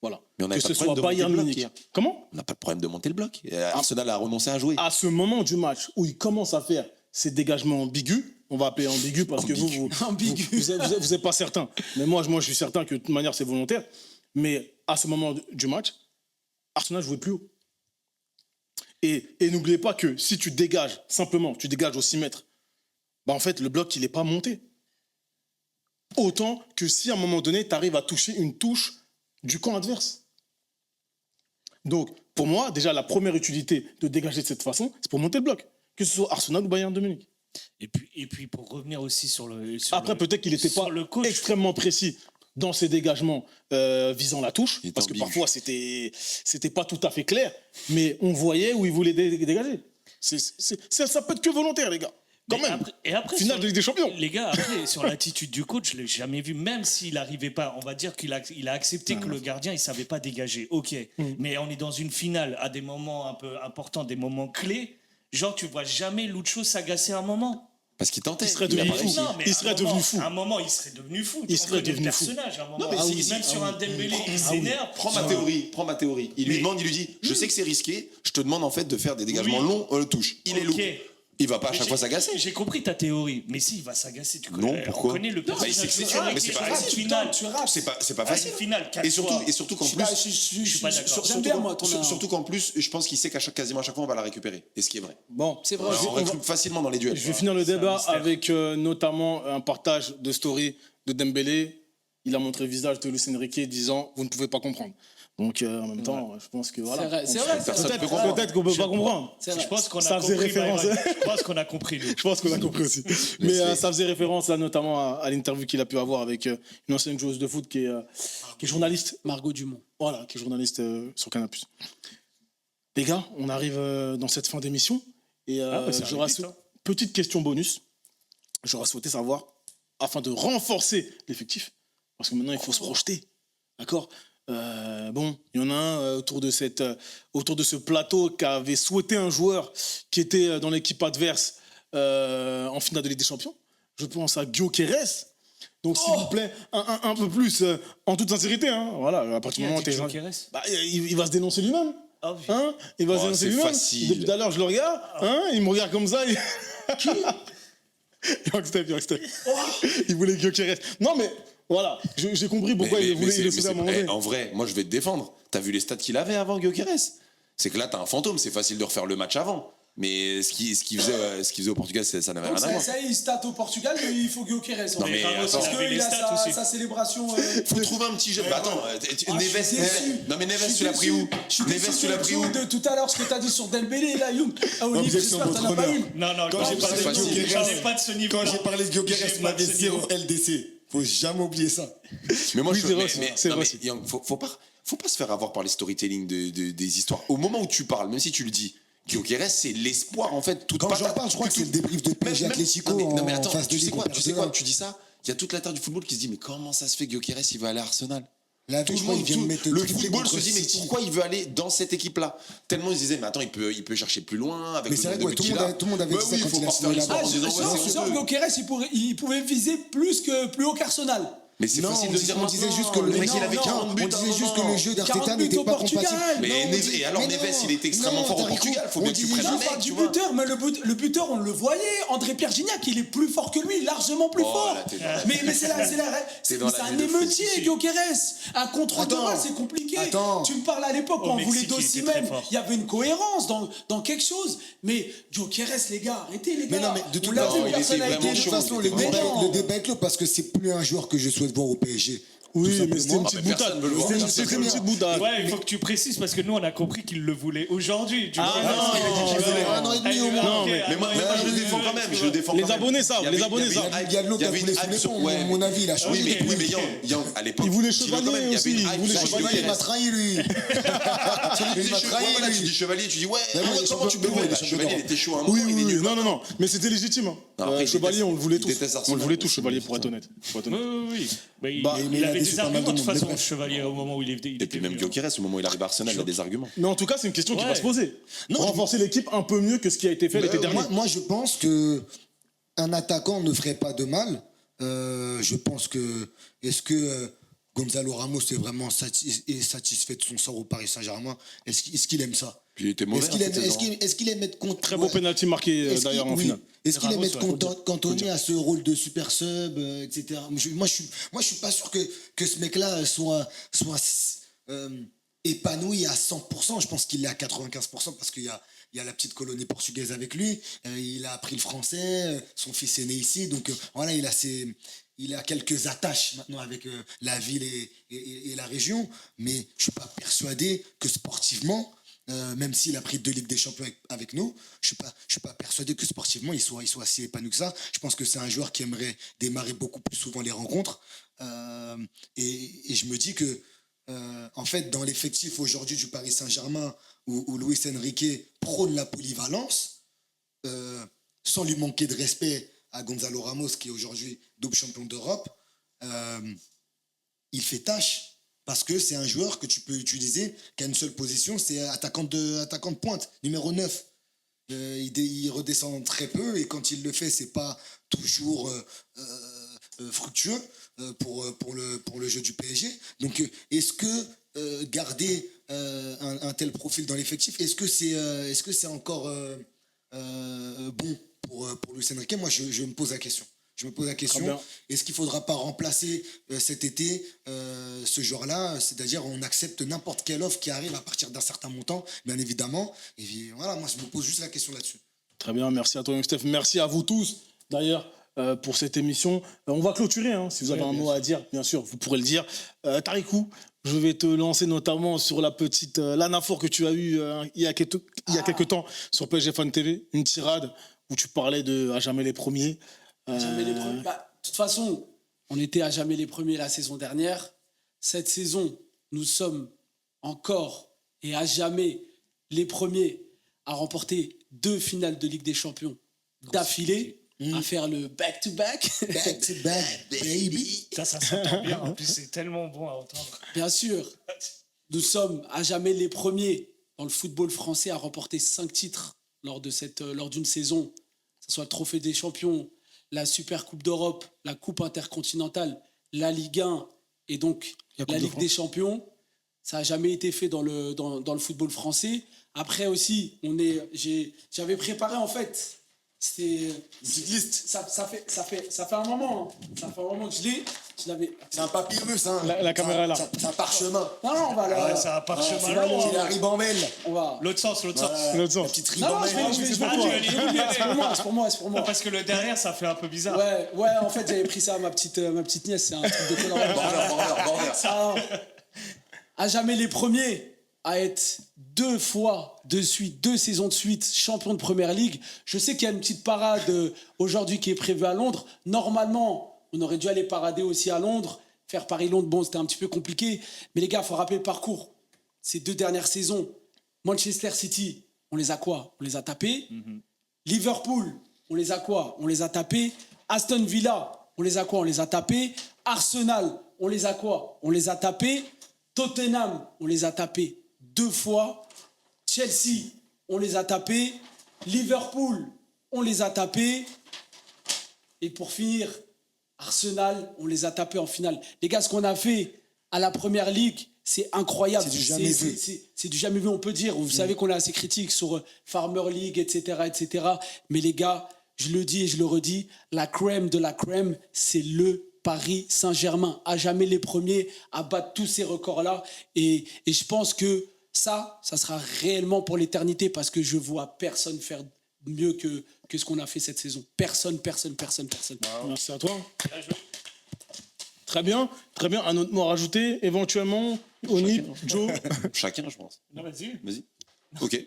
Voilà. Mais on n'avait Que pas ce de problème soit de monter Bayern le bloc Munich. hier. Comment? On n'a pas de problème de monter le bloc. Arsenal a renoncé à jouer. À ce moment du match où il commence à faire ces dégagements ambigus, on va appeler ambigus parce que vous êtes pas certain. Mais moi, je suis certain que de toute manière, c'est volontaire. Mais à ce moment du match, Arsenal jouait plus haut. Et n'oubliez pas que si tu dégages, simplement, tu dégages aux 6 mètres, bah en fait, le bloc, il n'est pas monté. Autant que si à un moment donné, tu arrives à toucher une touche du camp adverse. Donc, pour moi, déjà, la première utilité de dégager de cette façon, c'est pour monter le bloc. Que ce soit Arsenal ou Bayern de Munich. Et puis pour revenir aussi sur le. Après, peut-être qu'il n'était pas extrêmement précis dans ses dégagements visant la touche, Il était parce que ambigu. parfois, c'était pas tout à fait clair, mais on voyait où il voulait dégager. Ça peut être que volontaire, les gars. Quand même. Finale de Ligue des Champions. Les gars, après, sur l'attitude du coach, je ne l'ai jamais vu, même s'il n'arrivait pas, on va dire qu'il a accepté que le gardien, il ne savait pas dégager. Ok, mais on est dans une finale, à des moments un peu importants, des moments clés. Genre, tu vois jamais Lucho s'agacer un moment. Parce qu'il tentait. Il serait a devenu pas fou. réussi. Non, mais Il serait devenu fou. À un moment, il serait devenu fou. Il serait devenu le fou. personnage. À un moment, Non, mais même sur un Dembélé, il s'énerve. Prends ma théorie. Il lui demande, il lui dit, je sais que c'est risqué, je te demande en fait de faire des dégagements longs touche. Il est lourd. Il va pas à chaque fois s'agacer. J'ai compris ta théorie, mais si, il va s'agacer. Non, pourquoi? On connaît le Bah, il personnage. sait que c'est dur, mais c'est pas facile. Finale. C'est pas facile. Finale, Et surtout qu'en plus, Je suis pas d'accord. J'aime bien, moi, ton surtout qu'en plus, je pense qu'il sait quasiment à chaque fois on va la récupérer. Et ce qui est vrai. Bon, C'est vrai. On récupère facilement dans les duels. je vais finir le c'est un débat mystère. avec notamment un partage de story de Dembélé. Il a montré le visage de Luis Enrique disant « Vous ne pouvez pas comprendre ». Donc, en même temps, je pense que voilà. C'est vrai. Personne peut comprendre. Peut-être qu'on peut pas comprendre. C'est vrai. Je pense qu'on Ça a faisait compris. référence. Byron. Je pense qu'on a compris. nous. Je pense qu'on a compris aussi. Mais ça faisait référence là, notamment à l'interview qu'il a pu avoir avec une ancienne joueuse de foot qui est journaliste. Margot Dumont. Voilà, qui est journaliste sur Canal+. Les gars, on arrive dans cette fin d'émission. Et j'aurais petite question bonus. J'aurais souhaité savoir, afin de renforcer l'effectif, parce que maintenant il faut se projeter. D'accord. Bon, il y en a un autour de ce plateau qui avait souhaité un joueur qui était dans l'équipe adverse en finale de Ligue des Champions. Je pense à Gyökeres. Donc, s'il vous plaît, un peu plus, en toute sincérité. Hein, voilà, à partir du moment où t'es Gyökeres il va se dénoncer lui-même. Ah oui. Hein, il va se dénoncer c'est lui-même. facile. Depuis tout à l'heure, je le regarde. Hein, il me regarde comme ça. Qui Young Step. Il voulait Gyökeres. Non, mais voilà, j'ai compris pourquoi il voulait le sauver à un moment donné. En vrai, moi je vais te défendre. T'as vu les stats qu'il avait avant Gyökeres? C'est que là, t'as un fantôme, c'est facile de refaire le match avant. Mais ce qu'il faisait au Portugal, ça n'avait rien à voir. Ça y est, il stat au Portugal, mais il faut Gyökeres. Non, mais Ramos, attends. Parce il avait qu'il les a stats aussi. sa célébration. Faut trouver un petit jeu. Bah attends, Neves, non mais Neves, tu l'as pris où? Neves, tu l'as pris où? De tout à l'heure, ce que t'as dit sur Dembélé, là, Young. Ah, Olivier, vous êtes sur j'espère que t'en as votre pas honneur. une. Non, Quand j'ai parlé c'est de facile. Gyökeres, J'en ai pas de ce niveau. quand j'ai parlé de Gyökeres, J'ai il pas m'avait de ce 0 niveau. LDC. Faut jamais oublier ça. Mais moi, Oui, je c'est vrai mais- aussi, mais- c'est non, vrai mais aussi. Yang, faut pas se faire avoir par les storytelling des histoires. Au moment où tu parles, même si tu le dis, Gyökeres, c'est l'espoir en fait. Toute Quand j'en patate. parle, je crois que c'est le débrief de PSG Atlético Non, mais en attends, phase de tu sais Ligue quoi, Conférence. tu dis ça, il y a toute la terre du football qui se dit mais comment ça se fait que Gyökeres il va aller à Arsenal? Là, Tout je le crois monde, qu'il vient de mettre le triplé football contre se dit mais City. pourquoi il veut aller dans cette équipe-là? Tellement ils se disaient mais attends il peut chercher plus loin avec Mais le c'est vrai nombre que de buts tout le qu'il monde a. tout le monde avait Bah dit ça oui, quand faut il a pas signé faire là-bas. l'histoire en disant ouais, c'est Sur honteux. Gyökeres, il pouvait viser plus haut qu'Arsenal. Mais c'est Non, facile on de disait- dire on disait maintenant, juste que le le- mec il non, avait non, 40 buts. on disait juste que le jeu 40 d'Arteta buts n'était au pas Portugal. compatible. Mais Non, on Neves- dit- et alors mais Neves, non, il était extrêmement non, fort au Tarico, Portugal, faut on bien que tu disait prennes un juste- mec, Pas tu du vois. buteur, mais le buteur, on le voyait. André Pierre Gignac, il est plus fort que lui, largement plus Oh, fort. là, t'es dans la- Mais c'est T'es dans la un ville de émeutier, fou. Gyökeres. Un contre deux, Attends. c'est compliqué. Attends. Tu me parles à l'époque, Au quand on voulait Mexique, il était d'Osimhen, très fort. il y avait une cohérence dans quelque chose. Mais Gyökeres, les gars, arrêtez, les Mais gars. non, mais de On toute l'a façon, vu, il était personne n'a vraiment été- De toute chaud. façon, le Mais débat non. le débat est clos parce que c'est plus un joueur que je souhaite voir au PSG. Oui, tout mais c'était une simplement. petite personne boutade. veut le voir. C'était Personne une veut le petite voir. boutade. Ouais, il faut que tu précises parce que nous on a compris qu'il le voulait aujourd'hui. Tu vois, non, parce qu'il a dit qu'il ça voulait. fait 1 an et demi au moins. Non, Ok, mais- Mais moi, je le défends quand même. Je le défends Les quand même. abonnés savent, Il y avait- les abonnés il y avait savent. une hype- Il y a de l'eau il qui y a avait coulé une sous hype les sur- ponts, ouais, mon avis, il a changé. Oui, mais Yang, à l'époque. Il voulait dis-le quand Chevalier même, il y avait aussi, une il hype voulait sur Chevalier, Chevalier, il m'a Chevalier. trahi, lui. Tu Il m'a trahi, tu dis lui. Chevalier, tu dis ouais, Mais ouais, comment les tu champions- peux mais ouais, voir les champions Chevalier, il d'Europe. était chaud à un Oui, moment, il est oui, nul. non, mais c'était légitime. Hein. Non, après, il Chevalier, déteste- on le voulait il tous. déteste On le Arsenal voulait tous, aussi, Chevalier, mais pour être honnête. Pour être Oui, honnête. oui, oui. Mais Bah, il mais il a avait déçu des pas mal arguments de de toute monde, façon, mais bref. Chevalier, au moment où il Et était puis même venu. Gyökeres, au moment où il arrive à Arsenal, il a des arguments. Mais en tout cas, c'est une question qui Ouais. va se poser. Non, Renforcer l'équipe un peu mieux que ce qui a été fait l'été dernier. Moi, je pense que un attaquant ne ferait pas de mal. Je pense que est-ce que Gonzalo Ramos est vraiment satisfait de son sort au Paris Saint-Germain? Est-ce qu'il aime ça? Puis il était mauvais. Est-ce qu'il en fait, aime, cette saison. est-ce qu'il aime être contre Très beau penalty marqué d'ailleurs en finale. Est-ce qu'il aime Ramos, être ouais, cantonné à ce rôle de super sub, etc. Moi, je suis pas sûr que ce mec-là soit épanoui à 100%. Je pense qu'il est à 95% parce qu'il y a la petite colonie portugaise avec lui. Il a appris le français. Son fils est né ici. Donc voilà, il a quelques attaches maintenant avec la ville et la région. Mais je suis pas persuadé que sportivement, même s'il a pris 2 Ligues des Champions avec nous, je suis pas persuadé que sportivement il soit si épanoui que ça. Je pense que c'est un joueur qui aimerait démarrer beaucoup plus souvent les rencontres. Et je me dis que en fait, dans l'effectif aujourd'hui du Paris Saint-Germain, où Luis Enrique prône la polyvalence, sans lui manquer de respect à Gonzalo Ramos, qui est aujourd'hui double champion d'Europe, il fait tâche. Parce que c'est un joueur que tu peux utiliser, qui a une seule position, c'est attaquant de pointe, numéro 9. Il redescend très peu et quand il le fait, c'est pas toujours fructueux pour le jeu du PSG. Donc, est-ce que garder un tel profil dans l'effectif, est-ce que c'est encore bon pour Luis Enrique? Moi, je me pose la question. Je me pose la question, est-ce qu'il ne faudra pas remplacer cet été ce joueur-là? C'est-à-dire, on accepte n'importe quelle offre qui arrive à partir d'un certain montant, bien évidemment. Et puis, voilà, moi, je me pose juste la question là-dessus. Très bien, merci à toi, Steph. Merci à vous tous, d'ailleurs, pour cette émission. On va clôturer, hein, si vous avez un mot à dire, bien sûr, vous pourrez le dire. Tarikou, je vais te lancer notamment sur la petite l'anaphore que tu as eue il y a quelques temps sur PSG Fan TV, une tirade où tu parlais de à jamais les premiers. Jamais les premiers. Bah, de toute façon, on était à jamais les premiers la saison dernière. Cette saison, nous sommes encore et à jamais les premiers à remporter 2 finales de Ligue des Champions d'affilée, à faire le back-to-back. Back to back, baby. Ça s'entend bien. En plus, c'est tellement bon à entendre. Bien sûr, nous sommes à jamais les premiers dans le football français à remporter 5 titres lors d'une saison, que ce soit le Trophée des Champions, la Super Coupe d'Europe, la Coupe intercontinentale, la Ligue 1 et donc la Ligue des Champions. Ça n'a jamais été fait dans le football français. Après aussi, j'avais préparé en fait, c'était une petite liste. Ça fait un moment. Hein. Ça fait un moment que je l'avais. C'est un papyrus, hein. La caméra est là. C'est un parchemin. Non, on va là. Ouais, c'est un parchemin c'est long, là, C'est la ribambelle. On va. L'autre sens. L'autre La sens. petite Non, ribambelle. je vais c'est pour toi. c'est pour moi. Parce que le derrière, ça fait un peu bizarre. Ouais, en fait, j'avais pris ça à ma petite nièce, c'est un truc de colorant. Border. Ça, à jamais les premiers à être 2 fois de suite, 2 saisons de suite champion de Première Ligue. Je sais qu'il y a une petite parade aujourd'hui qui est prévue à Londres. Normalement, on aurait dû aller parader aussi à Londres. Faire Paris-Londres, bon, c'était un petit peu compliqué. Mais les gars, il faut rappeler le parcours. Ces 2 dernières saisons, Manchester City, on les a quoi? On les a tapés. Liverpool, on les a quoi? On les a tapés. Aston Villa, on les a quoi? On les a tapés. Arsenal, on les a quoi? On les a tapés. Tottenham, on les a tapés 2 fois. Chelsea, on les a tapés. Liverpool, on les a tapés. Et pour finir, Arsenal, on les a tapés en finale. Les gars, ce qu'on a fait à la Première Ligue, c'est incroyable. C'est du jamais vu. C'est du jamais vu, on peut dire. Vous savez qu'on est assez critique sur Farmer League, etc. Mais les gars, je le dis et je le redis, la crème de la crème, c'est le Paris Saint-Germain. À jamais les premiers à battre tous ces records-là. Et je pense que ça sera réellement pour l'éternité parce que je vois personne faire mieux que ce qu'on a fait cette saison. Personne. Merci à toi. Très bien, très bien. Un autre mot à rajouter, éventuellement, Onip, Joe. Chacun, je pense. Non, vas-y. Vas-y. Ok.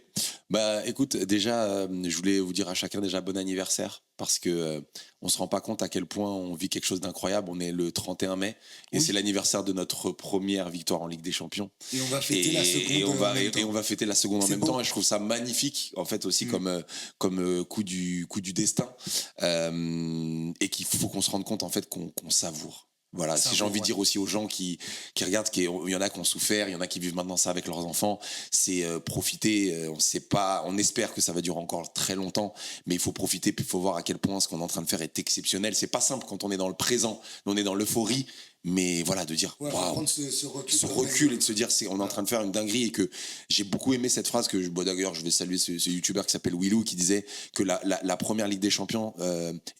Bah écoute, déjà, je voulais vous dire à chacun déjà bon anniversaire parce que on se rend pas compte à quel point on vit quelque chose d'incroyable. On est le 31 mai et c'est l'anniversaire de notre première victoire en Ligue des Champions. Et on va fêter la seconde. Et on va, en même temps. et on va fêter la seconde en C'est même beau. temps. Et je trouve ça magnifique en fait aussi comme coup du destin et qu'il faut qu'on se rende compte en fait qu'on savoure. Voilà, si j'ai envie de dire aussi aux gens qui regardent, il y en a qui ont souffert, il y en a qui vivent maintenant ça avec leurs enfants, c'est profiter, on sait pas, on espère que ça va durer encore très longtemps, mais il faut profiter, puis il faut voir à quel point ce qu'on est en train de faire est exceptionnel. C'est pas simple quand on est dans le présent, on est dans l'euphorie, mais voilà, de dire, Ouais, faut waouh, prendre ce recul. ce recul et de se dire on est en train de faire une dinguerie et que j'ai beaucoup aimé cette phrase que d'ailleurs je vais saluer ce youtubeur qui s'appelle Willou qui disait que la première Ligue des Champions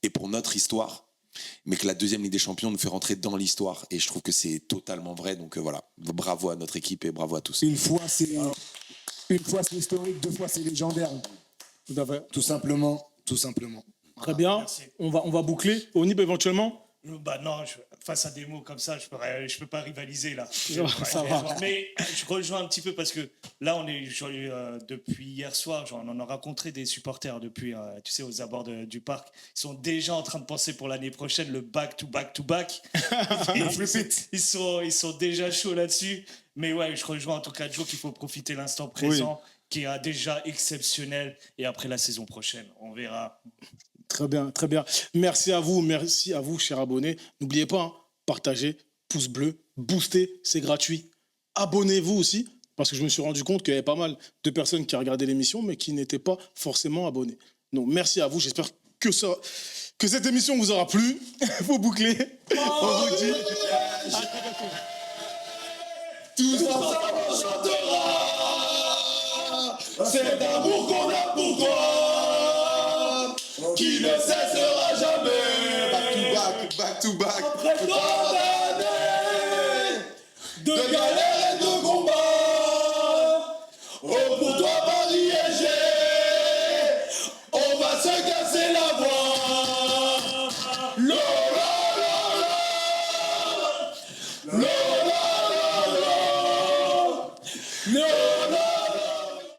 est pour notre histoire mais que la deuxième Ligue des Champions nous fait rentrer dans l'histoire et je trouve que c'est totalement vrai donc voilà, bravo à notre équipe et bravo à tous. Une fois c'est historique, 2 fois c'est légendaire. Tout à fait. Tout simplement, tout simplement. Très bien. Merci. On va boucler. Onip, éventuellement. Bah non, face à des mots comme ça, je peux pas rivaliser là. Ça va. Mais je rejoins un petit peu parce que là, on est depuis hier soir, on en a rencontré des supporters depuis, tu sais, aux abords du parc. Ils sont déjà en train de penser pour l'année prochaine le back to back to back. ils sont déjà chauds là-dessus. Mais ouais, je rejoins en tout cas Joe qu'il faut profiter de l'instant présent, qui est déjà exceptionnel. Et après la saison prochaine, on verra. Très bien, très bien. Merci à vous, chers abonnés. N'oubliez pas, hein, partagez, pouce bleu, boostez, c'est gratuit. Abonnez-vous aussi, parce que je me suis rendu compte qu'il y avait pas mal de personnes qui regardaient l'émission, mais qui n'étaient pas forcément abonnées. Donc, merci à vous. J'espère que cette émission vous aura plu. Faut boucler. On vous dit. Tous ensemble on chantera, c'est d'amour qu'on a pour toi, qui ne cessera jamais. Back to back. Après tant d'années de galères et de combats, oh pour toi Paris SG, on va se casser la voix. Lola, Lola, Lola.